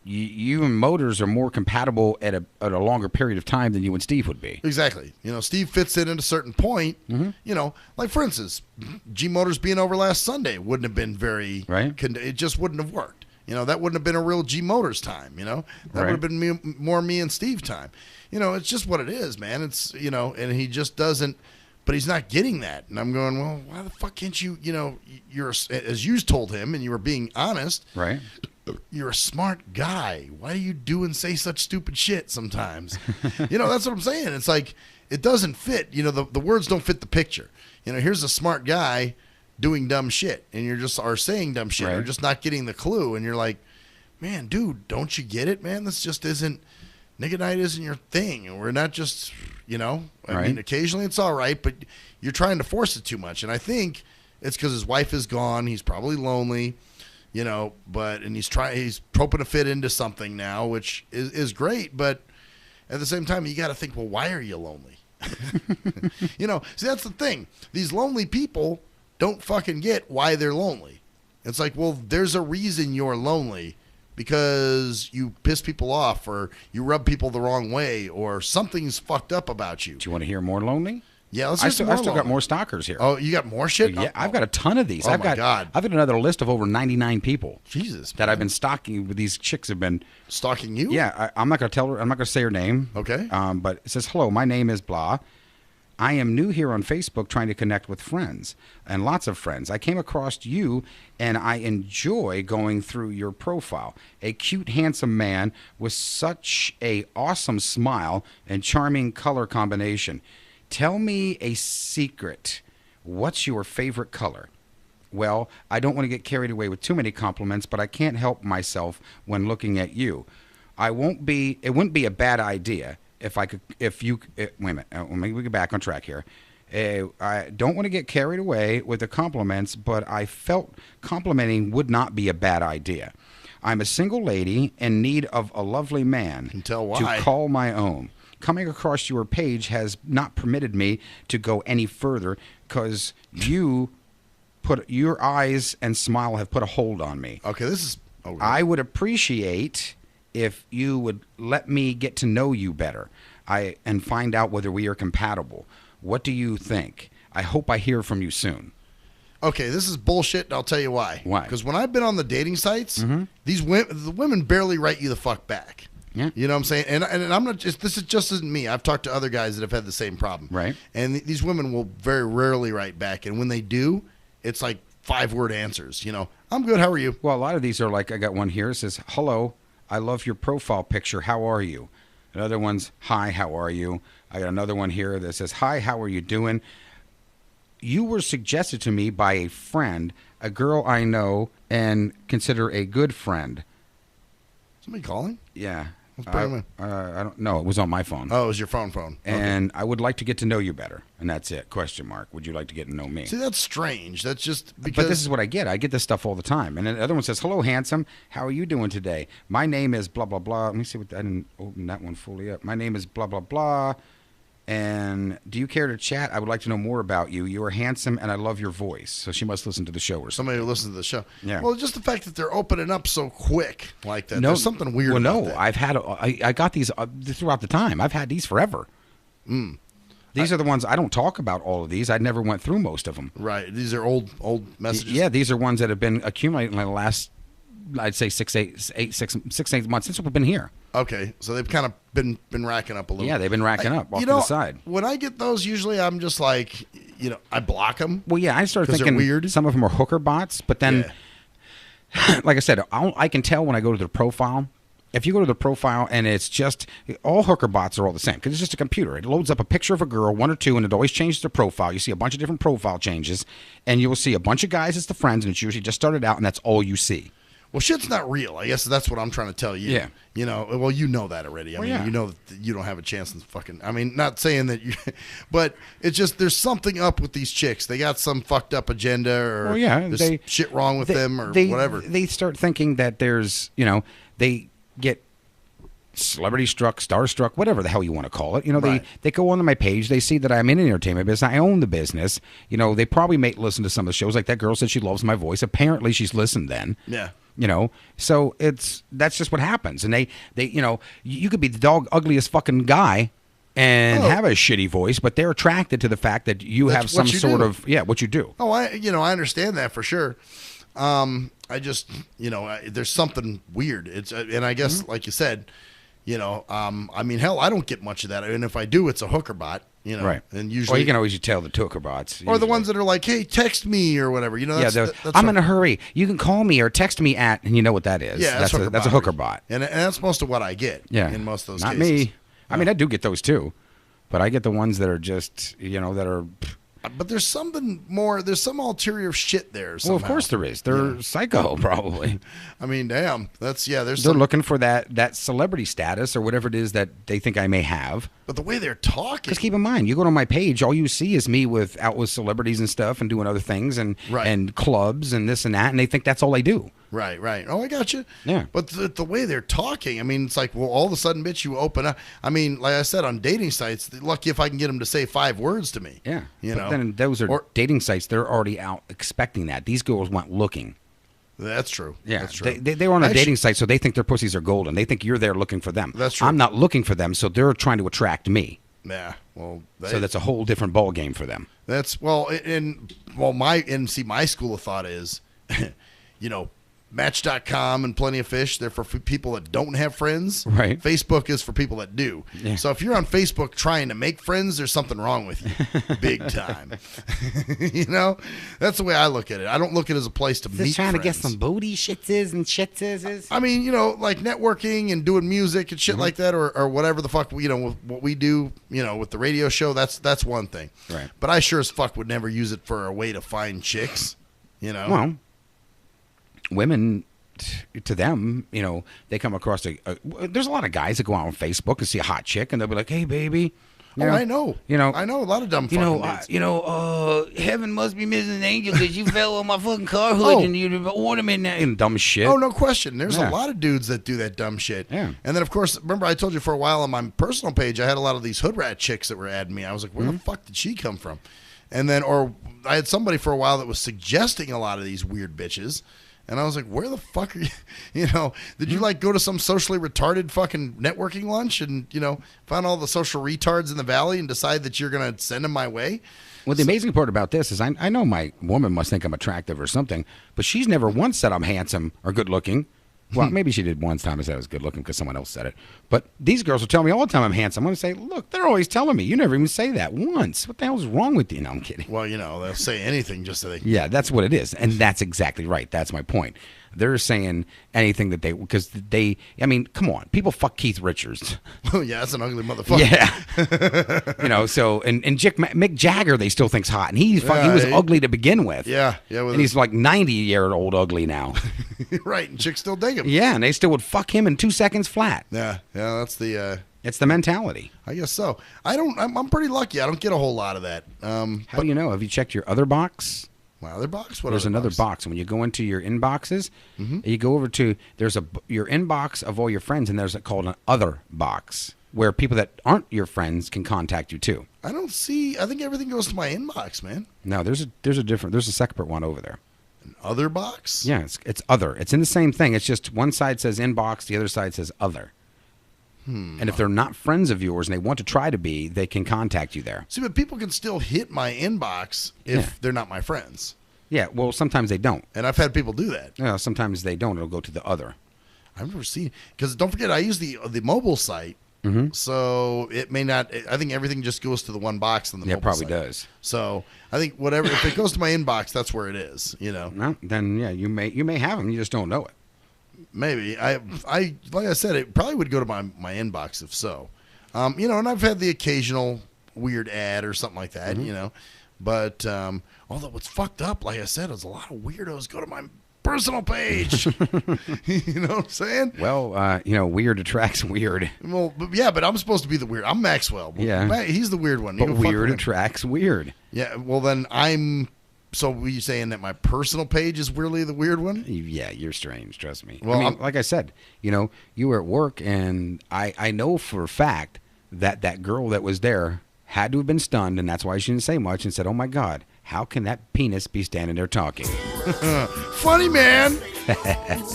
you and Motors are more compatible at a longer period of time than you and Steve would be. Exactly. Steve fits in at a certain point. Like for instance, G Motors being over last Sunday wouldn't have been very right. It just wouldn't have worked. That wouldn't have been a real G Motors time. That would have been more me and Steve time. It's just what it is, man. It's and he just doesn't. But he's not getting that, and I'm going, well, why the fuck can't you? You're as you told him, and you were being honest, right? You're a smart guy. Why do you do and say such stupid shit sometimes? That's what I'm saying. It's like it doesn't fit. The words don't fit the picture. Here's a smart guy doing dumb shit, and you're just are saying dumb shit, right. or just not getting the clue, and you're like, man, dude, don't you get it, man? This just isn't. Nigga night isn't your thing, and we're not just. I mean, occasionally it's all right, but you're trying to force it too much. And I think it's because his wife is gone. He's probably lonely, and he's hoping to fit into something now, which is great. But at the same time, you got to think, well, why are you lonely? See, that's the thing. These lonely people don't fucking get why they're lonely. It's like, well, there's a reason you're lonely. Because you piss people off or you rub people the wrong way or something's fucked up about you. Do you want to hear more lonely? Yeah, let's I still got more stalkers here. Oh, you got more shit? Yeah, I've got a ton of these. Oh, my God. I've got another list of over 99 people. Jesus. That I've been stalking. These chicks have been. Stalking you? Yeah, I'm not going to tell her. I'm not going to say her name. Okay. But it says, hello, my name is blah. I am new here on Facebook trying to connect with friends and lots of friends. I came across you and I enjoy going through your profile. A cute, handsome man with such a awesome smile and charming color combination. Tell me a secret. What's your favorite color? Well, I don't want to get carried away with too many compliments, but I can't help myself when looking at you. It wouldn't be a bad idea. Wait a minute, let me get back on track here. I don't want to get carried away with the compliments, but I felt complimenting would not be a bad idea. I'm a single lady in need of a lovely man to call my own. Coming across your page has not permitted me to go any further because your eyes and smile have put a hold on me. Okay, this is... Okay. I would appreciate if you would let me get to know you better and find out whether we are compatible. What do you think? I hope I hear from you soon. Okay, this is bullshit, and I'll tell you why. Why? Because when I've been on the dating sites, the women barely write you the fuck back. Yeah. You know what I'm saying? And I'm not just, this is just isn't me. I've talked to other guys that have had the same problem. Right. And these women will very rarely write back. And when they do, it's like 5-word answers. I'm good. How are you? Well, a lot of these are like, I got one here. It says, hello, I love your profile picture. How are you? Another one's, hi, how are you? I got another one here that says, hi, how are you doing? You were suggested to me by a friend, a girl I know and consider a good friend. Somebody calling? Yeah. Let's bring him in. I don't know. It was on my phone. Oh, it was your phone. And I would like to get to know you better. And that's it. Question mark. Would you like to get to know me? See, that's strange. That's just because... But this is what I get. I get this stuff all the time. And then the other one says, hello, handsome. How are you doing today? My name is blah, blah, blah. Let me see what... I didn't open that one fully up. My name is blah, blah, blah. And do you care to chat? I would like to know more about you. You are handsome, and I love your voice. So she must listen to the show or something. Somebody who listens to the show. Yeah. Well, just the fact that they're opening up so quick like that. There's something weird about that. I've had... I got these throughout the time. I've had these forever. These are the ones I don't talk about. All of these. I never went through most of them. Right. These are old messages. Yeah, these are ones that have been accumulating in the last, I'd say 6-8 months since we've been here. Okay, so they've kind of been racking up a little. Yeah, they've been racking up off to the side. When I get those, usually I'm just like, I block them. Well, yeah, I started thinking weird. Some of them are hooker bots, but then, like I said, I can tell when I go to their profile. If you go to the profile and it's just, all hooker bots are all the same because it's just a computer. It loads up a picture of a girl, one or two, and it always changes the profile. You see a bunch of different profile changes, and you will see a bunch of guys as the friends, and it's usually just started out, and that's all you see. Well, shit's not real. I guess that's what I'm trying to tell you. Yeah. You know, well, you know that already. I mean, yeah. you know that you don't have a chance in fucking. I mean, not saying that you, but it's just there's something up with these chicks. They got some fucked up agenda, or there's shit wrong with them, or whatever. They start thinking that there's, they get celebrity struck, starstruck, whatever the hell you want to call it. They go onto my page. They see that I'm in the entertainment business. I own the business. They probably may listen to some of the shows. Like that girl said she loves my voice. Apparently she's listened then. Yeah. So that's just what happens. And they you could be the dog ugliest fucking guy and have a shitty voice, but they're attracted to the fact that you have some sort of what you do. Oh, I understand that for sure. I just there's something weird. And I guess like you said, I mean, hell, I don't get much of that. And if I do, it's a hooker bot. Right. And usually, well, you can always tell the hooker bots, or the ones that are like, "Hey, text me" or whatever. That's I'm in a hurry. You can call me or text me at, and you know what that is. Yeah, that's a hooker bot. And that's most of what I get. Yeah. In most of those Not cases. me. I mean, I do get those too, but I get the ones that are just that are. But there's something more. There's some ulterior shit there. Somehow. Well, of course there is. They're psycho, probably. I mean, damn. They're looking for that celebrity status or whatever it is that they think I may have. But the way they're talking. Because keep in mind, you go to my page, all you see is me out with celebrities and stuff and doing other things and clubs and this and that, and they think that's all I do. Right. Oh, I got you. Yeah. But the way they're talking, I mean, it's like, well, all of a sudden, bitch, you open up. I mean, like I said, on dating sites, lucky if I can get them to say 5 words to me. Yeah. But then those are dating sites. They're already out expecting that. These girls went looking. That's true. Yeah. That's true. They were on a dating site, so they think their pussies are golden. They think you're there looking for them. That's true. I'm not looking for them, so they're trying to attract me. Yeah. Well, so that's a whole different ball game for them. That's my school of thought is, Match.com and Plenty of Fish, they're for people that don't have friends. Right. Facebook is for people that do. Yeah. So if you're on Facebook trying to make friends, there's something wrong with you. Big time. That's the way I look at it. I don't look at it as a place to meet trying friends. to get some booty shitses. I mean, like networking and doing music and shit like that, or whatever the fuck, with what we do, with the radio show, that's one thing. Right. But I sure as fuck would never use it for a way to find chicks, Well, women, to them, they come across there's a lot of guys that go out on Facebook and see a hot chick and they'll be like, "Hey, baby." I know. I know a lot of dumb fucking dudes. Heaven must be missing an angel because you fell on my fucking car hood and you ornament and dumb shit. Oh, no question. There's a lot of dudes that do that dumb shit. Yeah. And then, of course, remember I told you for a while on my personal page, I had a lot of these hood rat chicks that were adding me. I was like, where the fuck did she come from? And then, or I had somebody for a while that was suggesting a lot of these weird bitches. And I was like, where the fuck are you? Did you go to some socially retarded fucking networking lunch and, find all the social retards in the valley and decide that you're going to send them my way? Well, the amazing part about this is I know my woman must think I'm attractive or something, but she's never once said I'm handsome or good looking. Well, maybe she did one time and said I was good looking because someone else said it. But these girls will tell me all the time I'm handsome. I'm going to say, look, they're always telling me. You never even say that once. What the hell's wrong with you? No, I'm kidding. Well, they'll say anything just so they can. Yeah, that's what it is. And that's exactly right. That's my point. They're saying anything that because I mean, come on. People fuck Keith Richards. Oh, yeah, that's an ugly motherfucker. Yeah. So, and Mick Jagger, they still think's hot. And he was ugly to begin with. Yeah. And he's like 90-year-old ugly now. Right. And chicks still dig him. Yeah. And they still would fuck him in 2 seconds flat. Yeah. Yeah. That's the. It's the mentality. I guess so. I'm pretty lucky. I don't get a whole lot of that. How do you know? Have you checked your other box? My other box? There's another box. And when you go into your inboxes, you go over to your inbox of all your friends, and there's called an other box where people that aren't your friends can contact you too. I don't see. I think everything goes to my inbox, man. No, there's a separate one over there. An other box? Yeah, it's other. It's in the same thing. It's just one side says inbox, the other side says other. And if they're not friends of yours and they want to try to be, they can contact you there. See, but people can still hit my inbox if they're not my friends. Yeah, well, sometimes they don't. And I've had people do that. Yeah, sometimes they don't. It'll go to the other. I've never seen it. Because don't forget, I use the mobile site. So it may not. I think everything just goes to the one box on the mobile probably site. Does. So I think whatever, if it goes to my inbox, that's where it is, Well, then, yeah, you may have them. You just don't know it. Maybe. I like I said, it probably would go to my inbox if so. And I've had the occasional weird ad or something like that, But although what's fucked up, like I said, is a lot of weirdos go to my personal page. You know what I'm saying? Well, weird attracts weird. Well, but I'm supposed to be the weird. I'm Maxwell. Yeah. He's the weird one. But weird attracts weird. Yeah, well then so were you saying that my personal page is weirdly the weird one? Yeah, you're strange, trust me. Well, I mean, like I said, you were at work, and I know for a fact that girl that was there had to have been stunned, and that's why she didn't say much and said, "Oh my God, how can that penis be standing there talking?" Funny, man.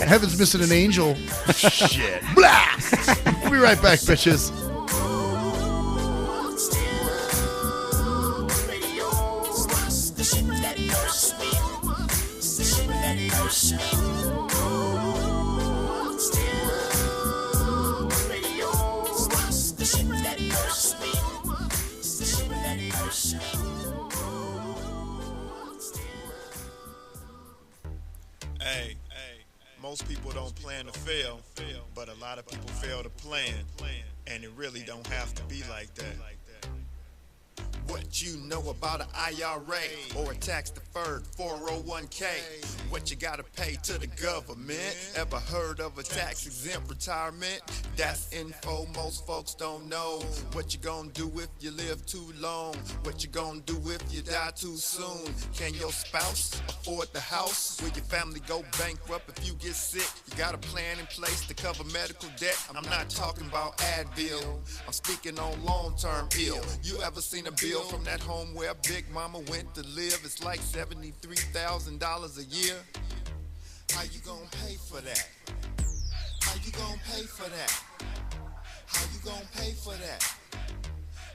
Heaven's missing an angel. Shit. Blah. We'll be right back, bitches. Hey, most people don't plan to fail, but a lot of people fail to plan, and it really don't have to be like that. What you know about an IRA or a tax-deferred 401k? What you gotta pay to the government? Ever heard of a tax-exempt retirement? That's info most folks don't know. What you gonna do if you live too long? What you gonna do if you die too soon? Can your spouse afford the house? Will your family go bankrupt if you get sick? You got a plan in place to cover medical debt? I'm not talking about Advil. I'm speaking on long-term ill. You ever seen a bill from that home where Big Mama went to live? It's like $73,000 a year. How you gonna pay for that? How you gonna pay for that? How you gonna pay for that?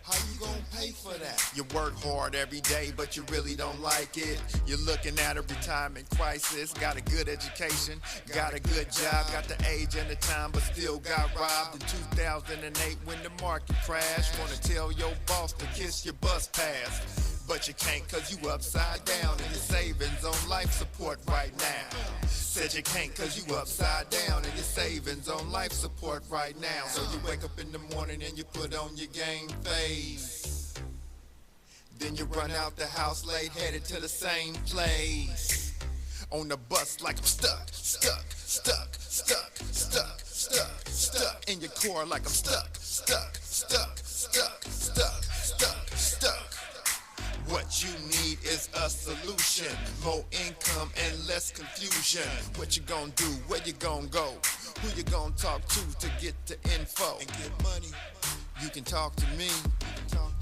How you gonna pay for that? You work hard every day, but you really don't like it. You're looking at a retirement crisis. Got a good education, got a good job, got the age and the time, but still got robbed in 2008 when the market crashed. Wanna tell your boss to kiss your bus pass, but you can't cause you upside down and your savings on life support right now. Said you can't cause you upside down and your savings on life support right now. So you wake up in the morning and you put on your game face. Then you run out the house late, headed to the same place. On the bus like I'm stuck in your core like I'm stuck. What you need is a solution, more income and less confusion. What you gonna do, where you gonna go, who you gonna talk to get the info and get money? You can talk to me,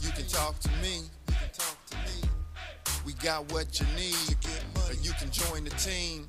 you can talk to me, we got what you need, or you can join the team.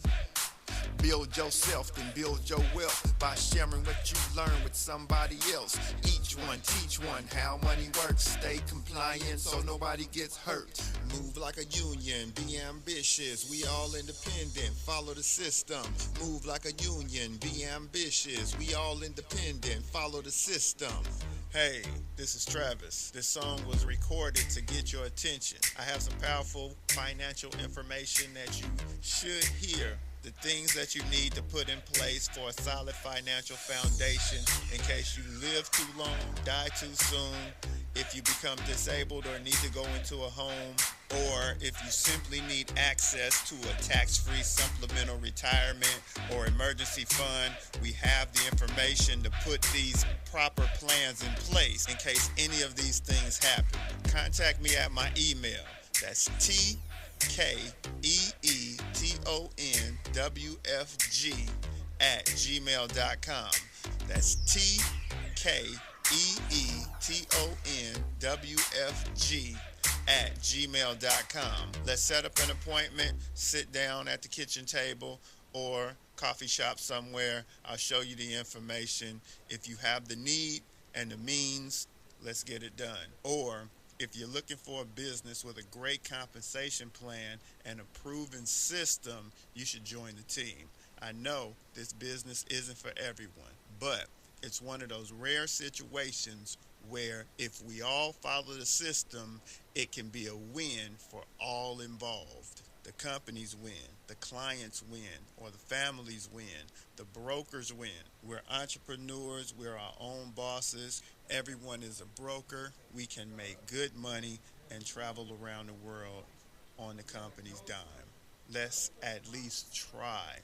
Build yourself, then build your wealth by sharing what you learn with somebody else. Each one, teach one how money works. Stay compliant so nobody gets hurt. Move like a union, be ambitious. We all independent, follow the system. Move like a union, be ambitious. We all independent, follow the system. Hey, this is Travis. This song was recorded to get your attention. I have some powerful financial information that you should hear. The things that you need to put in place for a solid financial foundation in case you live too long, die too soon, if you become disabled or need to go into a home, or if you simply need access to a tax-free supplemental retirement or emergency fund. We have the information to put these proper plans in place in case any of these things happen. Contact me at my email. That's tkeetonwfg@gmail.com. That's tkeetonwfg@gmail.com. Let's set up an appointment, sit down at the kitchen table or coffee shop somewhere. I'll show you the information. If you have the need and the means, let's get it done. Or if you're looking for a business with a great compensation plan and a proven system, you should join the team. I know this business isn't for everyone, but it's one of those rare situations where if we all follow the system, it can be a win for all involved. The companies win, the clients win, or the families win, the brokers win. We're entrepreneurs, we're our own bosses. Everyone is a broker. We can make good money and travel around the world on the company's dime. Let's at least try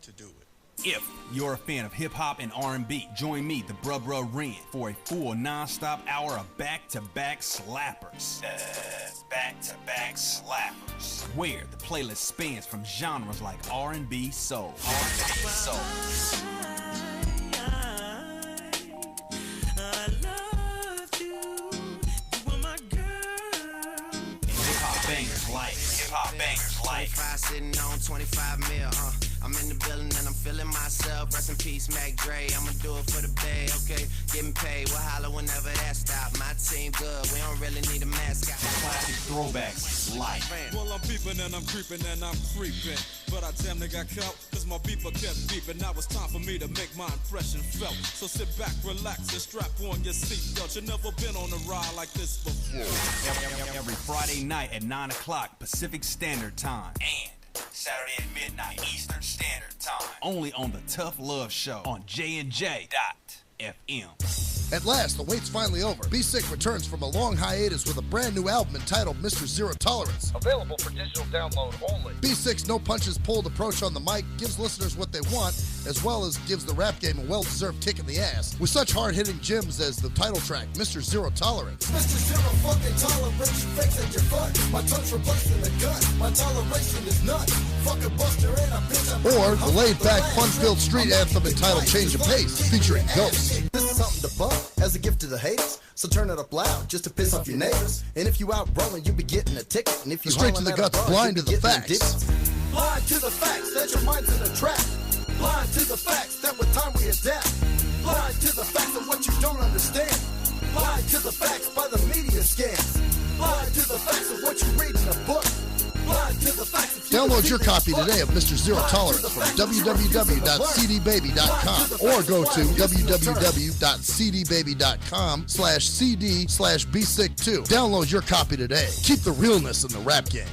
to do it. If you're a fan of hip-hop and R&B, join me, the Bruh Ren, for a full non-stop hour of back-to-back slappers. Back-to-back slappers. Where the playlist spans from genres like R&B, soul. R&B, soul. Hip-hop bangers like 25 sitting on 25 mil, I'm in the building and I'm feeling myself. Rest in peace, Mac Dre. I'ma do it for the bay, okay? Getting paid, we'll holler whenever that stop. My team good, we don't really need a mascot. Classic throwbacks like. Well, I'm peeping and I'm creeping and I'm creeping. But I damn near got caught, cause my beeper kept beeping. Now it's time for me to make my impression felt. So sit back, relax, and strap on your seatbelt. You've never been on a ride like this before. Every Friday night at 9 o'clock Pacific Standard Time. And Saturday at midnight Eastern Standard Time. Only on the Tough Love Show on JNJ.FM. At last, the wait's finally over. Be Sick returns from a long hiatus with a brand new album entitled Mr. Zero Tolerance. Available for digital download only. Be Sick's no punches pulled approach on the mic gives listeners what they want, as well as gives the rap game a well-deserved kick in the ass. With such hard-hitting gems as the title track, Mr. Zero Tolerance. Mr. Zero fucking tolerance, you fakes at your fun. My tongue's replacing the gun. My toleration is none. Fuck a buster and a bitch. Or the laid-back, fun-filled street anthem entitled Change of Pace, featuring Ghost. This is something to bump as a gift to the haters. So turn it up loud just to piss off your neighbors. And if you out rolling, you be getting a ticket. And if you Straight to the guts, blind to the facts. Blind to the facts that your mind's in a trap. Blind to the facts that with time we adapt. Blind to the facts of what you don't understand. Blind to the facts by the media scams. Blind to the facts of what you read in a book. Blind to the facts of Download your copy today of Mr. Zero Tolerance from www.cdbaby.com or go to www.cdbaby.com/cd/bsick2. Download your copy today. Keep the realness in the rap game.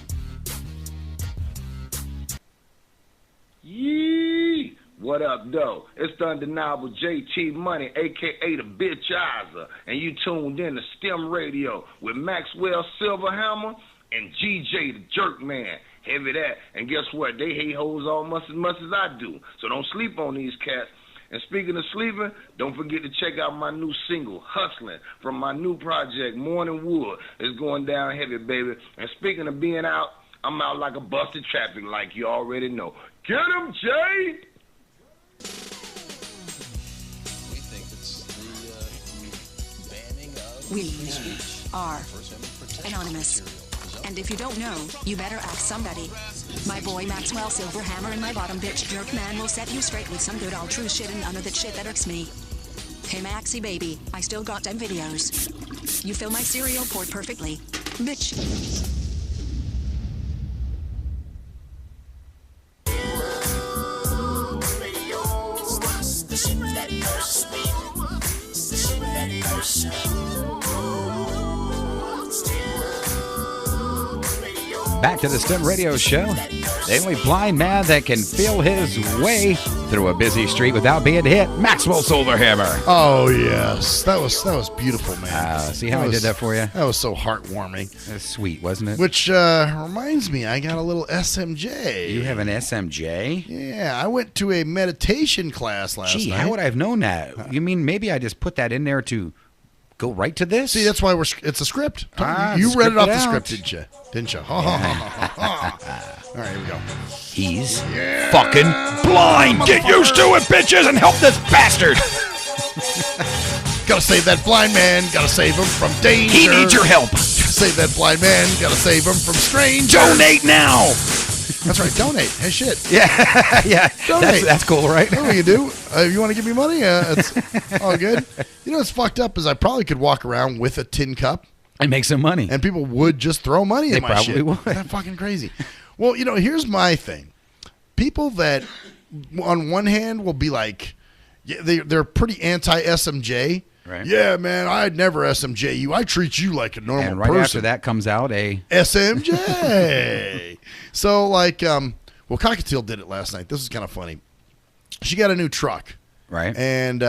Yee! What up, though? It's the undeniable JT Money, a.k.a. the Bitchizer, and you tuned in to STIM Radio with Maxwell Silverhammer and GJ the Jerk Man. Heavy that. And guess what? They hate hoes almost as much as I do. So don't sleep on these cats. And speaking of sleeping, don't forget to check out my new single, Hustling, from my new project, Morning Wood. It's going down heavy, baby. And speaking of being out, I'm out like a busted traffic like you already know. Get him, Jay! We think it's the banning of We free speech. are First Amendment protection anonymous. material. And if you don't know, you better ask somebody. My boy Maxwell Silverhammer and my bottom bitch Jerk Man will set you straight with some good old true shit and none of that shit that irks me. Hey Maxie baby, I still got them videos. You fill my cereal port perfectly. Bitch. Back to the STIM Radio Show, the only blind man that can feel his way through a busy street without being hit, Maxwell Silverhammer. Oh, yes. That was beautiful, man. See how I did that for you? That was so heartwarming. That's sweet, wasn't it? Which reminds me, I got a little SMJ. You have an SMJ? Yeah, I went to a meditation class last night. Gee, how would I have known that? You mean maybe I just put that in there to go right to this? See, that's why it's a script. You read it off the script, didn't you? Didn't you? All right, here we go. He's fucking blind. Get used to it, bitches, and help this bastard. Gotta save that blind man. Gotta save him from danger. He needs your help. Save that blind man. Gotta save him from strangers. Donate now. That's right. Donate. Hey, shit. Yeah, yeah. Donate. That's cool, right? What do you do? You want to give me money? It's all good. You know what's fucked up is I probably could walk around with a tin cup and make some money, and people would just throw money in my shit. They probably would. That's fucking crazy. Well, you know, here's my thing. People that, on one hand, will be like, yeah, they're pretty anti-SMJ. Right. Yeah, man, I'd never SMJ you. I treat you like a normal person. And right after that comes out a SMJ. So, like, well, Cockatiel did it last night. This is kind of funny. She got a new truck. Right. And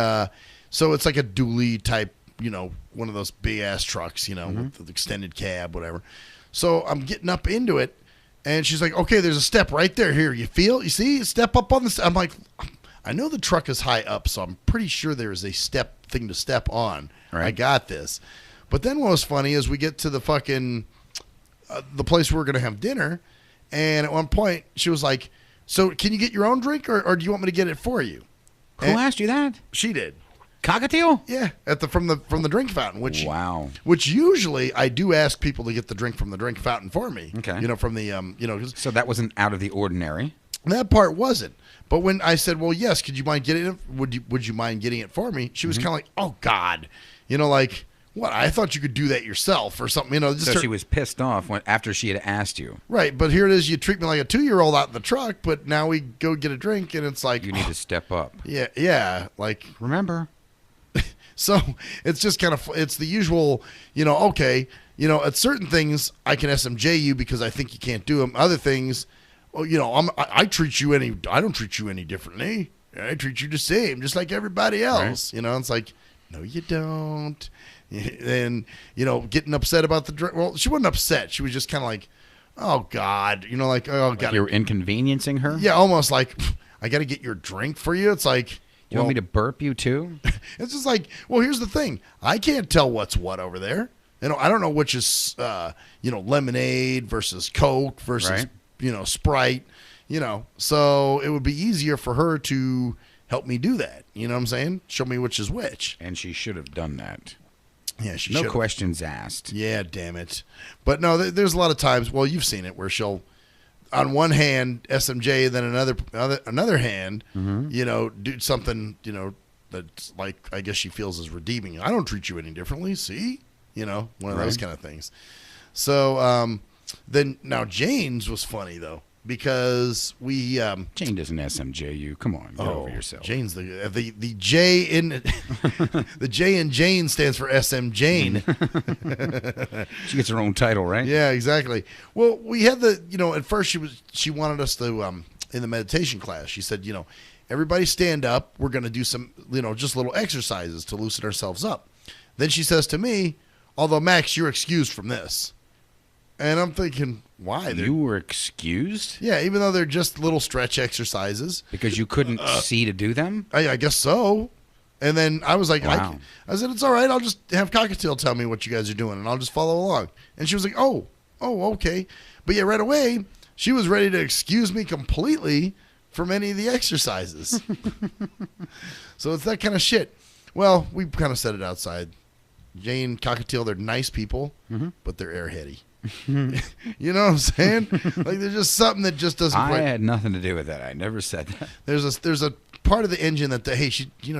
so it's like a dually type, you know, one of those big-ass trucks, you know, with the extended cab, whatever. So I'm getting up into it, And she's like, okay, there's a step right there. Here, you see? Step up on the. I'm like, I know the truck is high up, so I'm pretty sure there is a step thing to step on. Right. I got this. But then what was funny is we get to the fucking the place where we're gonna have dinner, and at one point she was like, "So can you get your own drink, or do you want me to get it for you?" Who asked you that? She did. Cockatiel? Yeah, from the drink fountain. Which wow. Which usually I do ask people to get the drink from the drink fountain for me. Okay. From the So that wasn't out of the ordinary. That part wasn't. But when I said, "Well, yes, could you mind getting it? Would you mind getting it for me?" She was kind of like, "Oh God," like. What? I thought you could do that yourself or something. So she was pissed off after she had asked you. Right, but here it is. You treat me like a 2-year-old out in the truck, but now we go get a drink, and it's like... You need to step up. Yeah, like... Remember. So it's just kind of... It's the usual, okay, at certain things, I can SMJ you because I think you can't do them. Other things, I treat you I don't treat you any differently. I treat you the same, just like everybody else. Right. It's like, no, you don't. And, getting upset about the drink. Well, she wasn't upset. She was just kind of like, oh, God. Like, oh, God. Like you're inconveniencing her? Yeah, almost like, I got to get your drink for you. It's like. You want me to burp you, too? It's just like, well, here's the thing. I can't tell what's what over there. I don't know which is, lemonade versus Coke versus, Sprite. So it would be easier for her to help me do that. You know what I'm saying? Show me which is which. And she should have done that. Yeah, she no should've. Questions asked. Yeah, damn it. But no, there's a lot of times. Well, you've seen it where she'll, on one hand, SMJ, then another hand, do something, that's like I guess she feels is redeeming. I don't treat you any differently. See, one of those kind of things. So then now Jane's was funny though. Because we Jane doesn't SMJ you. Come on, get over yourself. Jane's the J in the J in Jane stands for SM Jane. She gets her own title, right? Yeah, exactly. Well, we had at first she wanted us to in the meditation class. She said, everybody stand up. We're going to do some just little exercises to loosen ourselves up. Then she says to me, although Max, you're excused from this. And I'm thinking, why? You were excused? Yeah, even though they're just little stretch exercises. Because you couldn't see to do them? I guess so. And then I was like, wow. I said, it's all right. I'll just have Cockatiel tell me what you guys are doing, and I'll just follow along. And she was like, oh, okay. But yeah, right away, she was ready to excuse me completely from any of the exercises. So it's that kind of shit. Well, we kind of said it outside. Jane, Cockatiel, they're nice people, but they're airheady. You know what I'm saying? Like there's just something that just doesn't. I had nothing to do with that. I never said that. There's a part of the engine that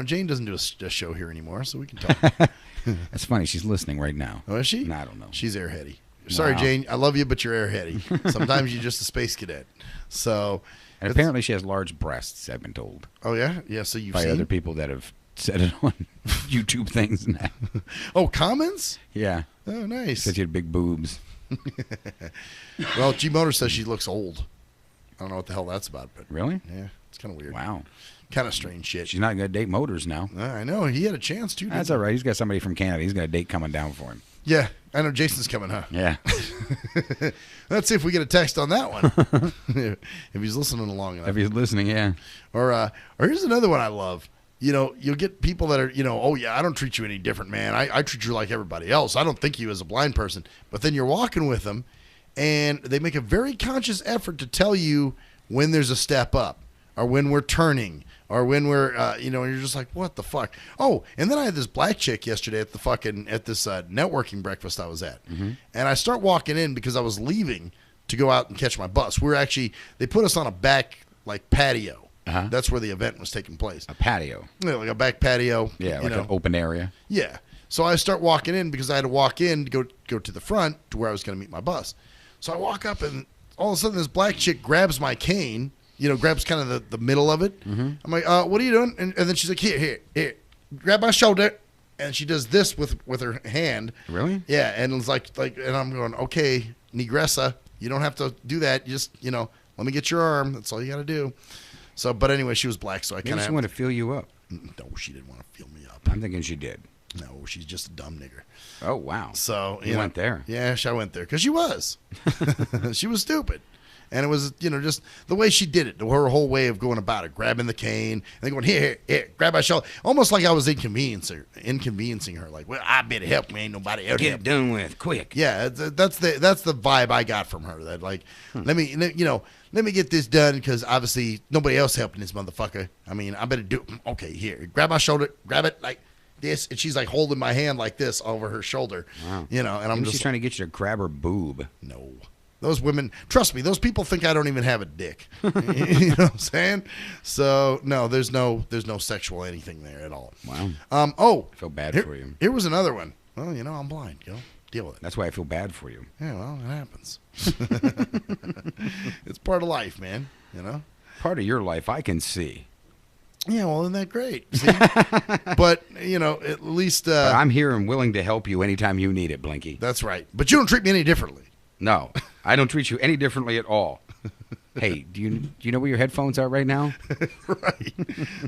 Jane doesn't do a show here anymore, so we can talk. That's funny. She's listening right now. Oh, is she? No, I don't know. She's airheady. Sorry, wow. Jane. I love you, but you're airheady. Sometimes you're just a space cadet. So. And apparently she has large breasts. I've been told. Oh yeah, yeah. So you've by seen other people that have said it on YouTube things now. Oh, comments? Yeah. Oh, nice. Said you had big boobs. Well, G Motor says she looks old. I don't know what the hell that's about, but really, yeah, it's kind of weird. Wow, kind of strange shit. She's not going to date Motors now. I know he had a chance too. That's all right. He's got somebody from Canada. He's got a date coming down for him. Yeah, I know Jason's coming, huh? Yeah. Let's see if we get a text on that one. If he's listening along enough. If he's listening, yeah. Or here's another one I love. You'll get people that are, oh, yeah, I don't treat you any different, man. I treat you like everybody else. I don't think of you as a blind person. But then you're walking with them, and they make a very conscious effort to tell you when there's a step up or when we're turning or when we're, and you're just like, what the fuck? Oh, and then I had this black chick yesterday at this networking breakfast I was at. Mm-hmm. And I start walking in because I was leaving to go out and catch my bus. They put us on a back, patio. Uh-huh. That's where the event was taking place. A patio. Yeah, like a back patio. Yeah, like an open area. Yeah. So I start walking in because I had to walk in to go to the front to where I was going to meet my bus. So I walk up and all of a sudden this black chick grabs my cane, grabs kind of the middle of it. Mm-hmm. I'm like, what are you doing? And then she's like, here, grab my shoulder. And she does this with her hand. Really? Yeah. And it's like, and I'm going, okay, Negressa, you don't have to do that. You just, let me get your arm. That's all you got to do. So, but anyway, she was black, so I kind of... She wanted to feel you up. No, she didn't want to feel me up. I'm thinking she did. No, she's just a dumb nigger. Oh, wow. So, you went there. Yeah, I went there, because she was. She was stupid. And it was, just the way she did it, her whole way of going about it, grabbing the cane, and then going, here, grab my shoulder. Almost like I was inconveniencing her. Like, well, I better help me. Ain't nobody else. Get it done with, quick. Yeah, that's the vibe I got from her. That, like, let me get this done because obviously nobody else helping this motherfucker. I mean, I better do, okay, here, grab my shoulder, grab it like this. And she's like holding my hand like this over her shoulder. Wow. And I'm just she's trying to get you to grab her boob. No. Those women, trust me, those people think I don't even have a dick. You know what I'm saying? So no, there's no sexual anything there at all. Wow. I feel bad for you. Here was another one. Well, I'm blind. Deal with it. That's why I feel bad for you. Yeah, well, it happens. It's part of life, man. Part of your life I can see. Yeah, well, isn't that great? See? But at least but I'm here and willing to help you anytime you need it, Blinky. That's right. But you don't treat me any differently. No, I don't treat you any differently at all. Hey, do you know where your headphones are right now? Right.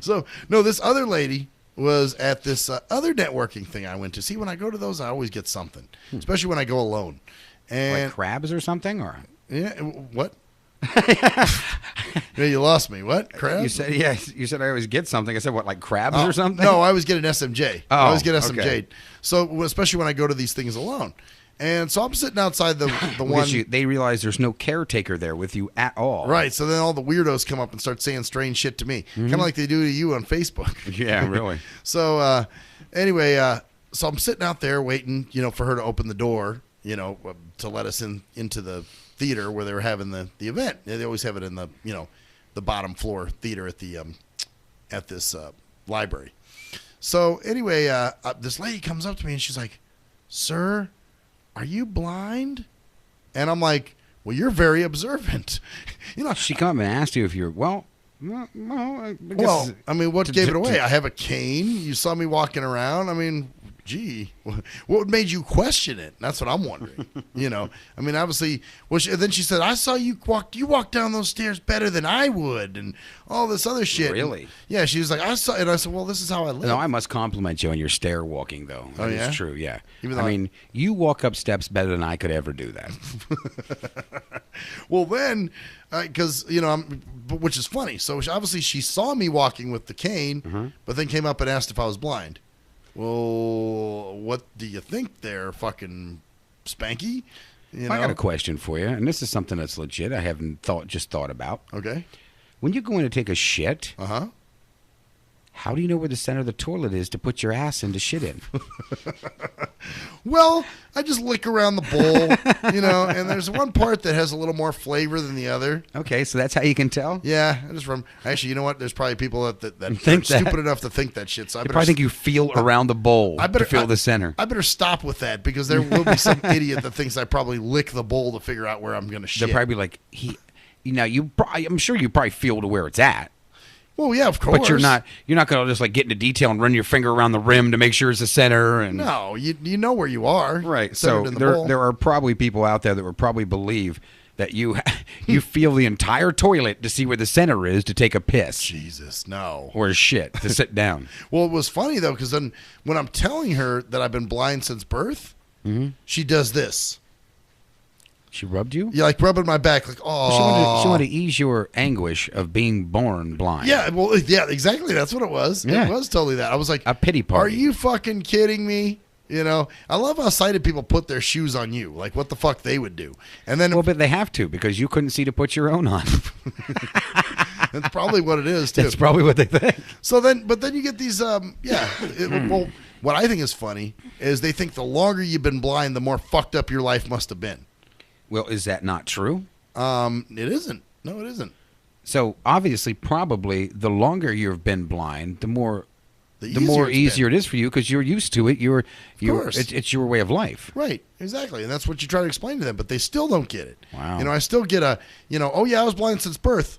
So, no, this other lady was at this other networking thing I went to. See, when I go to those, I always get something, especially when I go alone. And like crabs or something? Or yeah, what? Yeah, you lost me. What? Crabs? You said, yeah, you said I always get something. I said, what, like crabs or something? No, I always get an SMJ. Oh, I always get SMJ. okay. So, especially when I go to these things alone. And so I'm sitting outside the one. They realize there's no caretaker there with you at all. Right. So then all the weirdos come up and start saying strange shit to me. Kind of like they do to you on Facebook. Yeah, really. So anyway, so I'm sitting out there waiting, for her to open the door, to let us into the theater where they were having the event. They always have it in the, the bottom floor theater at the at this library. So anyway, this lady comes up to me and she's like, "Sir, are you blind?" And I'm like, "Well, you're very observant." She come up and asked you if you're, well, I mean, what gave it away? I have a cane. You saw me walking around. I mean, gee, what made you question it? That's what I'm wondering. I mean, obviously, then she said, "I saw you walk down those stairs better than I would," and all this other shit. Really? And, yeah, she was like, "I saw," and I said, "Well, this is how I live." No, I must compliment you on your stair walking, though. Oh, yeah? It's true, yeah. Even though I mean, you walk up steps better than I could ever do that. Well, then, because, which is funny. So obviously she saw me walking with the cane, but then came up and asked if I was blind. Well, what do you think there, fucking Spanky? I got a question for you, and this is something that's legit. I haven't just thought about. Okay. When you go in to take a shit, how do you know where the center of the toilet is to put your ass in to shit in? Well, I just lick around the bowl, and there's one part that has a little more flavor than the other. Okay, so that's how you can tell? Yeah, actually, you know what? There's probably people that think are stupid enough to think that shit. So I probably think you feel around the bowl to feel the center. I better stop with that because there will be some idiot that thinks I probably lick the bowl to figure out where I'm going to shit. They'll probably be like, I'm sure you probably feel to where it's at. Well, yeah, of course. But you're not going to just like get into detail and run your finger around the rim to make sure it's the center. And no, you know where you are. Right. So there are probably people out there that would probably believe that you feel the entire toilet to see where the center is to take a piss. Jesus, no. Or shit to sit down. Well, it was funny though because then when I'm telling her that I've been blind since birth, she does this. She rubbed you? Yeah, like rubbing my back, like, oh. She wanted to ease your anguish of being born blind. Yeah, well, yeah, exactly. That's what it was. Yeah. It was totally that. I was like, a pity party. Are you fucking kidding me? I love how sighted people put their shoes on you, like what the fuck they would do. And then, well, but they have to because you couldn't see to put your own on. That's probably what it is too. That's probably what they think. So then, but then you get these, well, what I think is funny is they think the longer you've been blind, the more fucked up your life must have been. Well, is that not true? It isn't. No, it isn't. So obviously, probably the longer you've been blind, the more easier it is for you because you're used to it. It's your way of life. Right. Exactly. And that's what you try to explain to them, but they still don't get it. Wow. I still get oh yeah, I was blind since birth.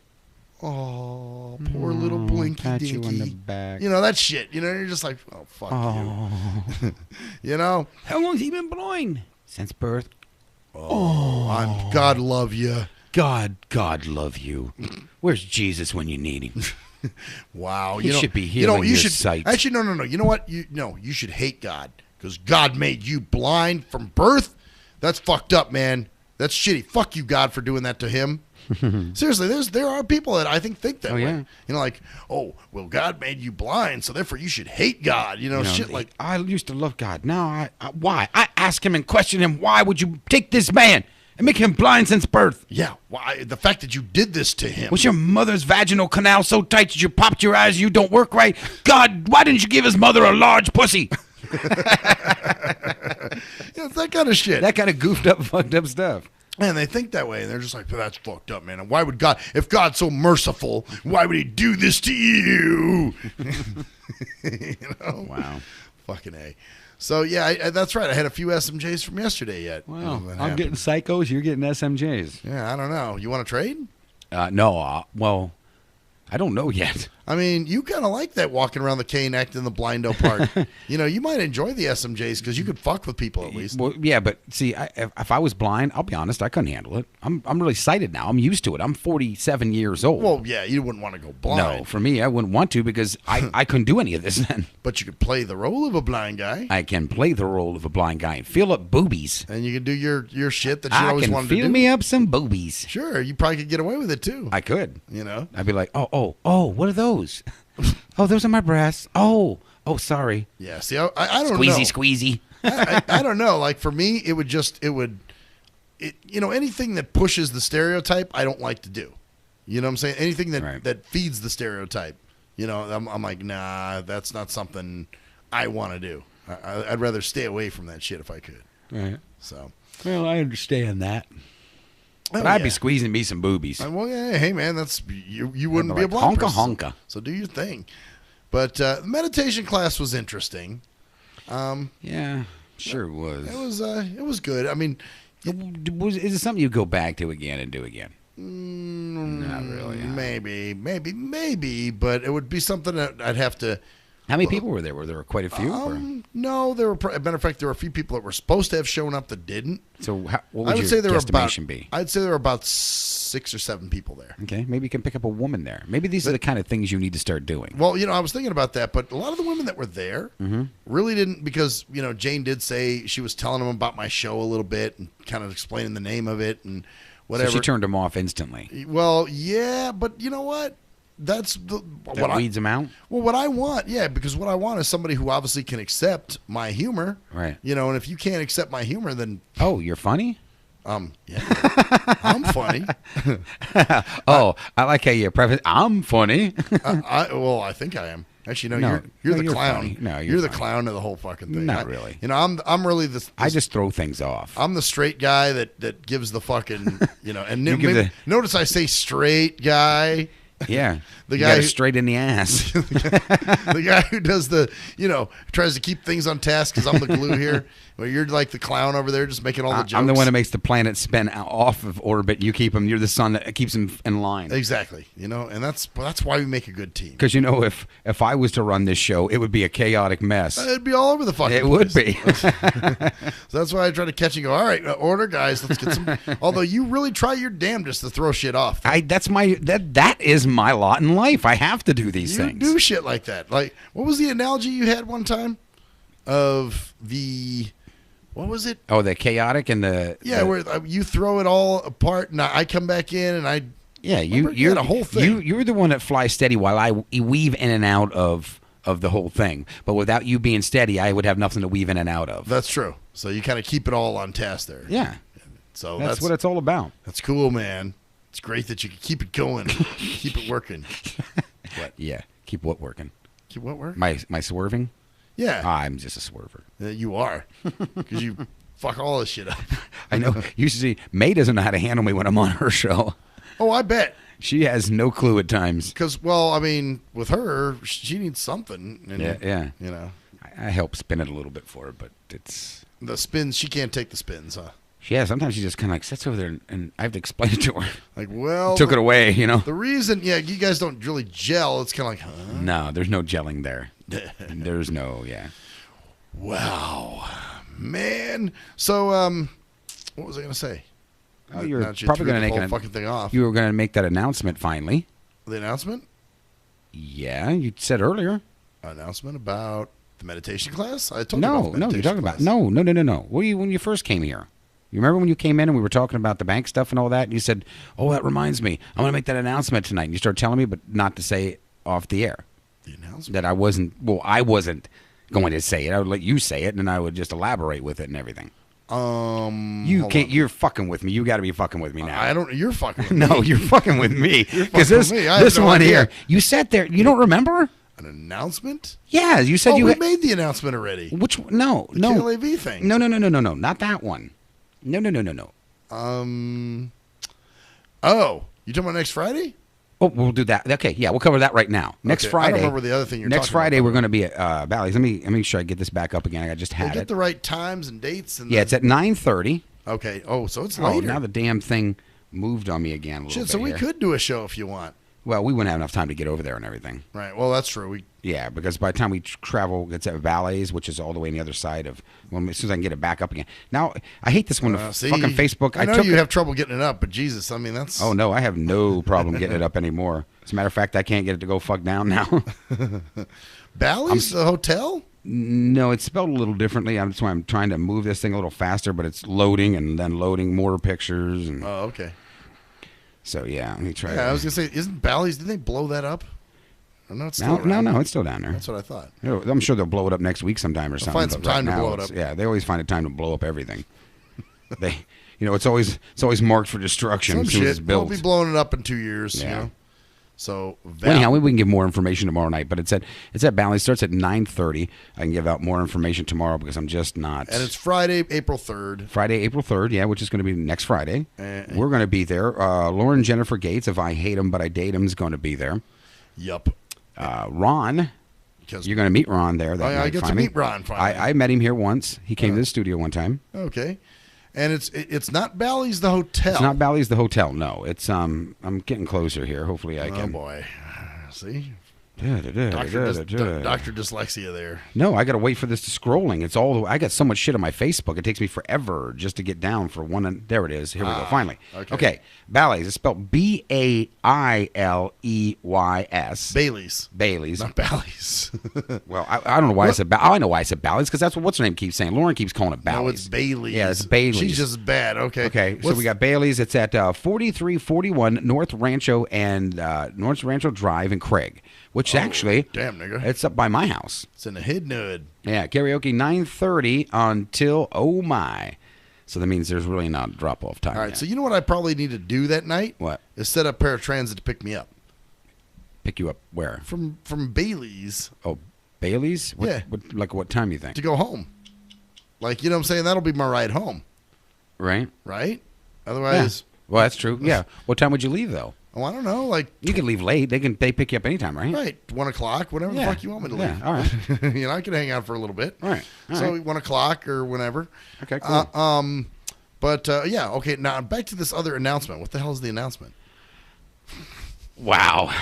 Oh, poor little Blinky pat Dinky. You on the back. That shit. You're just like, oh, fuck you. How long has he been blind? Since birth. God love you. God love you. Where's Jesus when you need him? Wow. He should be healing your sight. Actually, no. You know what? You should hate God because God made you blind from birth. That's fucked up, man. That's shitty. Fuck you, God, for doing that to him. Seriously, there are people that I think that way. Yeah. You know, like, oh, well, God made you blind, so therefore you should hate God. You know, shit like. I used to love God. Now, why? I ask him and question him, why would you take this man and make him blind since birth? Yeah, why? The fact that you did this to him. Was your mother's vaginal canal so tight that you popped your eyes, you don't work right? God, why didn't you give his mother a large pussy? Yeah, it's that kind of shit. That kind of goofed up, fucked up stuff. And they think that way, and they're just like, that's fucked up, man. And why would God, if God's so merciful, why would he do this to you? You know? Wow. Fucking A. So, yeah, that's right. I had a few SMJs from yesterday yet. Well, I'm getting psychos, you're getting SMJs. Yeah, I don't know. You want to trade? No, well, I don't know yet. I mean, you kind of like that walking around the cane acting in the blindo part. You know, you might enjoy the SMJs because you could fuck with people at least. Well, yeah, but see, if I was blind, I'll be honest, I couldn't handle it. I'm really sighted now. I'm used to it. I'm 47 years old. Well, yeah, you wouldn't want to go blind. No, for me, I wouldn't want to because I couldn't do any of this then. But you could play the role of a blind guy. I can play the role of a blind guy and feel up boobies. And you can do your shit that you always wanted to do. I can feel me up some boobies. Sure, you probably could get away with it too. I could. You know? I'd be like, oh, what are those? Oh, those are my breasts. Oh, sorry. Yeah, see, I don't know. Squeezy. I don't know. Like, for me, it would, you know, anything that pushes the stereotype, I don't like to do. You know what I'm saying? Anything that feeds the stereotype, you know, I'm like, nah, that's not something I want to do. I'd rather stay away from that shit if I could. Right. So. Well, I understand that. But I'd be squeezing me some boobies. Well, yeah, hey, man, that's you wouldn't be a blind person. Honka. So do your thing. But the meditation class was interesting. Yeah, sure it was. It was good. I mean, is it something you go back to again and do again? Not really. Maybe, but it would be something that I'd have to. How many people were there? Were there quite a few? No, there were. As a matter of fact, there were a few people that were supposed to have shown up that didn't. So, what would your guesstimation be? I'd say there were about 6 or 7 people there. Okay, maybe you can pick up a woman there. Maybe these are the kind of things you need to start doing. Well, you know, I was thinking about that, but a lot of the women that were there really didn't, because, you know, Jane did say she was telling them about my show a little bit and kind of explaining the name of it and whatever. So she turned them off instantly. Well, yeah, but you know what? That's what weeds them out. Well, what I want, because what I want is somebody who obviously can accept my humor, right? You know, and if you can't accept my humor, then you're funny. Yeah, I'm funny. I like how you preface. I'm funny. I think I am. Actually, no, you're the clown. Funny. No, you're the clown of the whole fucking thing. Not really. You know, I'm really this. I just throw things off. I'm the straight guy that gives the fucking, you know, and notice I say straight guy. Yeah, the guy who, straight in the ass. The guy who does tries to keep things on task because I'm the glue here. Where you're like the clown over there, just making all the jokes. I'm the one that makes the planet spin off of orbit. You keep them. You're the sun that keeps them in line. Exactly. You know, and that's why we make a good team. Because you know, if I was to run this show, it would be a chaotic mess. It'd be all over the fucking. It would be. So that's why I try to catch you. Go, all right, order, guys. Let's get some. Although you really try your damnedest to throw shit off. That is my lot in life. I have to do these things. You do shit like that. Like, what was the analogy you had one time of the? What was it? Oh, the chaotic and the... Yeah, where you throw it all apart, and I come back in, and I... Yeah, you're the whole thing. You're the one that flies steady while I weave in and out of the whole thing. But without you being steady, I would have nothing to weave in and out of. That's true. So you kind of keep it all on task there. Yeah. So that's what it's all about. That's cool, man. It's great that you can keep it going, keep it working. What? Yeah, keep what working? Keep what working? My swerving? Yeah. I'm just a swerver. You are. Because you fuck all this shit up. I know. You see, May doesn't know how to handle me when I'm on her show. Oh, I bet. She has no clue at times. Because, well, I mean, with her, she needs something. And, yeah. You know. I help spin it a little bit for her, but it's... The spins, she can't take the spins, huh? Yeah, sometimes she just kind of like sits over there and I have to explain it to her. Like, well... Took it away, you know? The reason, you guys don't really gel. It's kind of like, huh? No, there's no gelling there. There's no, Wow. Man. So, what was I going to say? Oh, you're probably going to make fucking thing off. You were going to make that announcement finally. The announcement? Yeah, you said earlier. Announcement about the meditation class? I told you about the meditation you're talking class. about... No. When you first came here. You remember when you came in and we were talking about the bank stuff and all that? And you said, "Oh, that reminds me. I'm going to make that announcement tonight." And you started telling me, but not to say it off the air. The announcement? That I wasn't going to say it. I would let you say it, and then I would just elaborate with it and everything. You can't. You're fucking with me. You got to be fucking with me now. I don't. You're fucking with me. No, you're fucking with me. Because this one here, you sat there. You don't remember an announcement? Yeah, you said we made the announcement already. Which one? No, the KLAV thing. No, not that one. No. Oh, you talking about next Friday? Oh, we'll do that. Okay, yeah, we'll cover that right now. Next Friday. I don't remember the other thing you're talking about. Next Friday, we're going to be at Bally's. Let me make sure I get this back up again. I just had it. Get the right times and dates. And it's at 9:30. Okay. Oh, so it's later. Now the damn thing moved on me again a little bit. So we could do a show if you want. Well, we wouldn't have enough time to get over there and everything. Right. Well, that's true. Yeah, because by the time we travel, it's at Bally's, which is all the way on the other side of. Well, as soon as I can get it back up again. Now, I hate this one. Fucking Facebook. I know you have trouble getting it up, but Jesus, I mean that's. Oh no, I have no problem getting it up anymore. As a matter of fact, I can't get it to go fuck down now. Bally's, the hotel? No, it's spelled a little differently. That's why I'm trying to move this thing a little faster, but it's loading and then loading more pictures. And, oh, okay. So yeah, let me try. Yeah, I was gonna say, isn't Bally's? Did they blow that up? Or no, it's still no, it's still down there. That's what I thought. I'm sure they'll blow it up next week sometime or something. Find some time to blow it up. Yeah, they always find a time to blow up everything. It's always marked for destruction as soon as it's built. We'll be blowing it up in 2 years. Yeah. You know? So anyhow, we can give more information tomorrow night. But it's at Bally's. Starts at 9:30. I can give out more information tomorrow because I'm just not. And it's Friday, April 3rd. Friday, April 3rd. Yeah, which is going to be next Friday. We're going to be there. Lauren Jennifer Gates of I Hate Him But I Date Him is going to be there. Yup. Ron. You're going to meet Ron there. I get to meet Ron finally. I met him here once. He came to the studio one time. Okay. And it's not Bally's the hotel. It's not Bally's the hotel. No, it's I'm getting closer here. Hopefully I can. Oh boy, see, Dr. Dyslexia there. No, I got to wait for this to scrolling. It's all. I got so much shit on my Facebook. It takes me forever just to get down for one. And there it is. Here we go. Finally. Okay. Bally's. It's spelled Bailey's. Bailey's. Not Bally's. Well, I don't know why I said. I know why I said Bally's because that's what's her name keeps saying. Lauren keeps calling it Bally's. No, it's Bailey's. Yeah, it's Bailey's. She's just bad. Okay. Okay. So we got Bailey's. It's at 4341 North Rancho Drive in Craig. Which actually, damn nigga, it's up by my house. It's in the Hidnud. Yeah, karaoke 9:30 until oh my. So that means there's really not a drop off time. All right, so you know what I probably need to do that night? What? Is set up paratransit to pick me up. Pick you up where? From Bailey's. Oh, Bailey's? Yeah. What time you think? To go home. Like, you know what I'm saying? That'll be my ride home. Right. Right? Otherwise. Yeah. Well, that's true. Yeah. What time would you leave though? Oh, I don't know. Like you can leave late. They pick you up anytime, right? Right, 1 o'clock, whatever the fuck you want me to leave. All right. I can hang out for a little bit. All right. So 1 o'clock or whenever. Okay. Cool. Okay. Now back to this other announcement. What the hell is the announcement? Wow.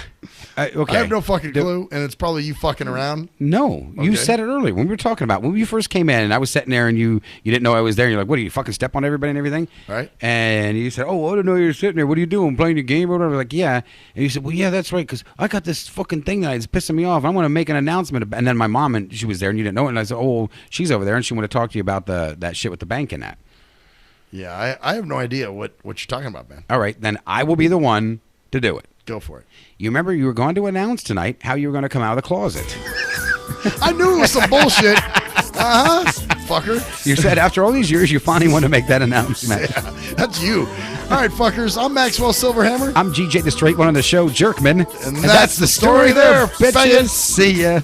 Okay. I have no fucking clue, and it's probably you fucking around. No, you said it earlier when we were talking about when you first came in, and I was sitting there, and you didn't know I was there. And you're like, "What do you fucking step on everybody and everything?" Right. And you said, "Oh, I didn't know you were sitting there. What are you doing? Playing your game or whatever?" Like, yeah. And you said, "Well, yeah, that's right, because I got this fucking thing that is pissing me off. I want to make an announcement." And then my mom and she was there, and you didn't know it. And I said, "Oh, well, she's over there, and she wanted to talk to you about that shit with the bank and that." Yeah, I have no idea what you're talking about, man. All right, then I will be the one to do it. Go for it. You remember you were going to announce tonight how you were going to come out of the closet. I knew it was some bullshit. Fucker. You said after all these years, you finally want to make that announcement. Yeah, that's you. All right, fuckers. I'm Maxwell Silverhammer. I'm GJ, the straight one on the show, Jerkman. And that's the story there, bitches. See ya.